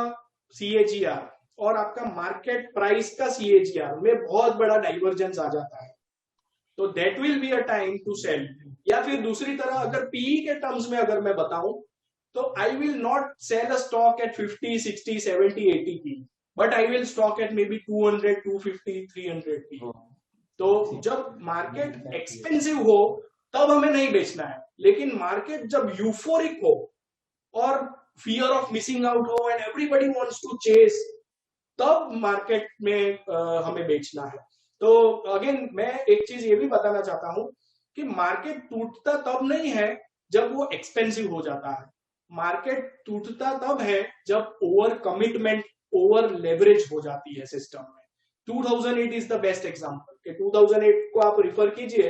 CAGR और आपका मार्केट प्राइस का CAGR में बहुत बड़ा डाइवर्जेंस आ जाता है, तो that will be a time to sell. या फिर दूसरी तरह अगर PE के टर्म्स में अगर मैं बताऊं तो I will not sell a stock at 50, 60, 70, 80 PE, but I will stock at maybe 200, 250, 300 PE. तो जब मार्केट एक्सपेंसिव हो तब हमें नहीं बेचना है, लेकिन मार्केट जब यूफोरिक हो और फियर ऑफ मिसिंग आउट हो and everybody wants to chase, तब मार्केट में हमें बेचना है. तो अगेन मैं एक चीज ये भी बताना चाहता हूं कि मार्केट टूटता तब नहीं है जब वो एक्सपेंसिव हो जाता है, मार्केट टूटता तब है जब ओवर कमिटमेंट, ओवर लेवरेज हो जाती है सिस्टम में. 2008 इज द बेस्ट एग्जांपल कि 2008 को आप रिफर कीजिए,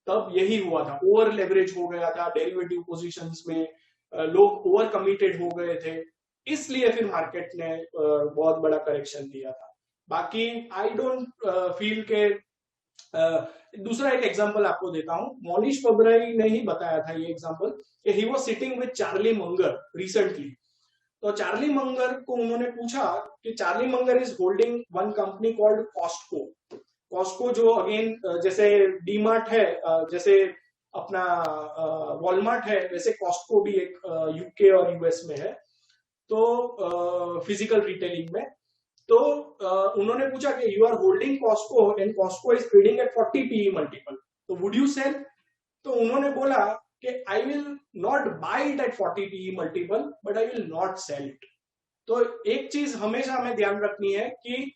तब यही हुआ था, ओवर लेवरेज हो गया था, डेरिवेटिव पोजीशंस में लोग ओवर कमिटेड हो गए थे, इसलिए फिर मार्केट ने बहुत बड़ा करेक्शन दिया था. बाकी आई डोंट फील के दूसरा एक एग्जांपल आपको देता हूं, मॉनिश पबराई ने ही बताया था ये एग्जांपल कि he was sitting with Charlie Munger recently. तो चार्ली मंगर को उन्होंने पूछा कि Charlie Munger is holding one company called Costco. Costco जो अगेन जैसे डीमार्ट है, जैसे अपना वॉलमार्ट है, वैसे कॉस्टको भी एक UK और US में है, तो फिजिकल रिटेलिंग में. तो उन्होंने पूछा कि you are holding Costco and Costco is trading at 40 PE multiple, तो वुड यू सेल? तो उन्होंने बोला कि I will not buy it at 40 PE multiple but I will not sell it. तो एक चीज हमेशा हमें ध्यान रखनी है कि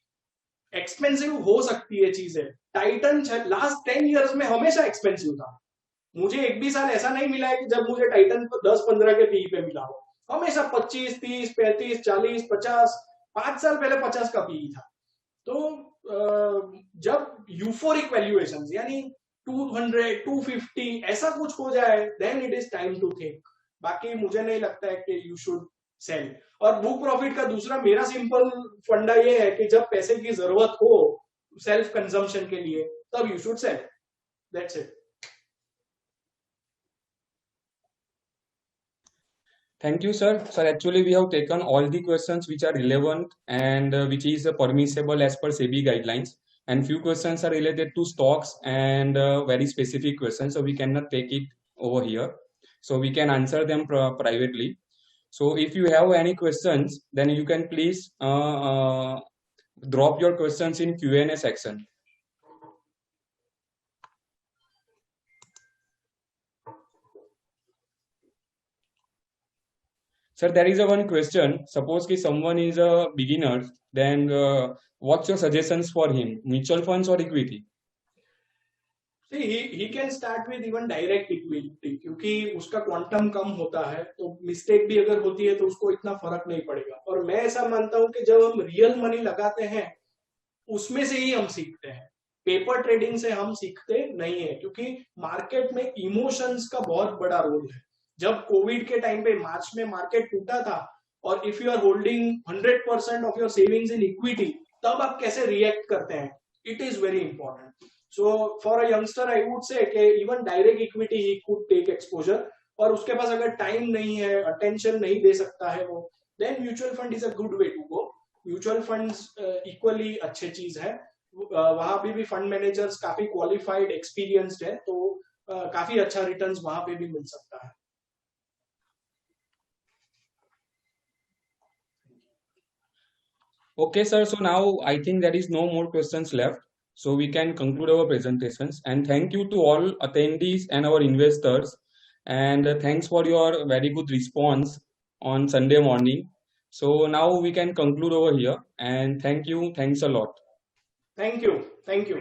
एक्सपेंसिव हो सकती है चीजें. टाइटन लास्ट 10 इयर्स में हमेशा एक्सपेंसिव था. मुझे एक भी साल ऐसा नहीं मिला है कि जब मुझे टाइटन 10-15 के PE पे मिला हो. हमेशा 25, 30, 35, 40, 50, 5 साल पहले 50 का PE था. तो जब यूफोरिक वैल्यूएशन यानी 200, 250 ऐसा कुछ हो जाए, then it is time to think. बाकी मुझे नहीं लगता है कि यू शुड सेल. और बुक प्रॉफिट का दूसरा मेरा सिंपल फंडा ये है कि जब पैसे की जरूरत हो सेल्फ कंजम्पशन के लिए, तब you should cell. That's it. Thank you, sir. Sir, actually, we have taken all the questions which are relevant and which is permissible as per SEBI guidelines. And few questions are related to stocks and very specific questions, so we cannot take it over here. So we can answer them privately. So if you have any questions, then you can please drop your questions in Q&A section. Sir, there is a one question. Suppose कि someone is a beginner, then what's your suggestions for him? Mutual funds or equity? See, he can start with even direct equity, क्योंकि उसका quantum कम होता है, तो mistake भी अगर होती है तो उसको इतना फर्क नहीं पड़ेगा. और मैं ऐसा मानता हूं कि जब हम रियल मनी लगाते हैं उसमें से ही हम सीखते हैं, पेपर ट्रेडिंग से हम सीखते नहीं है, क्योंकि मार्केट में इमोशंस का बहुत बड़ा रोल है. जब कोविड के टाइम पे मार्च में मार्केट टूटा था, और if you are holding 100% of your savings in equity, तब आप कैसे रिएक्ट करते हैं, it is very important. So for a youngster I would say कि इवन डायरेक्ट इक्विटी ही कुड टेक एक्सपोजर, और उसके पास अगर टाइम नहीं है, अटेंशन नहीं दे सकता है वो, then mutual fund is a good way to go. Mutual funds equally अच्छे चीज है, वहां भी फंड मैनेजर्स काफी क्वालिफाइड, एक्सपीरियंस्ड है, तो काफी अच्छा रिटर्न्स वहां पे भी मिल सकता है. Okay, sir. So now I think there is no more questions left. So we can conclude our presentations. And thank you to all attendees and our investors. And thanks for your very good response on Sunday morning. So now we can conclude over here. And thank you. Thanks a lot. Thank you. Thank you.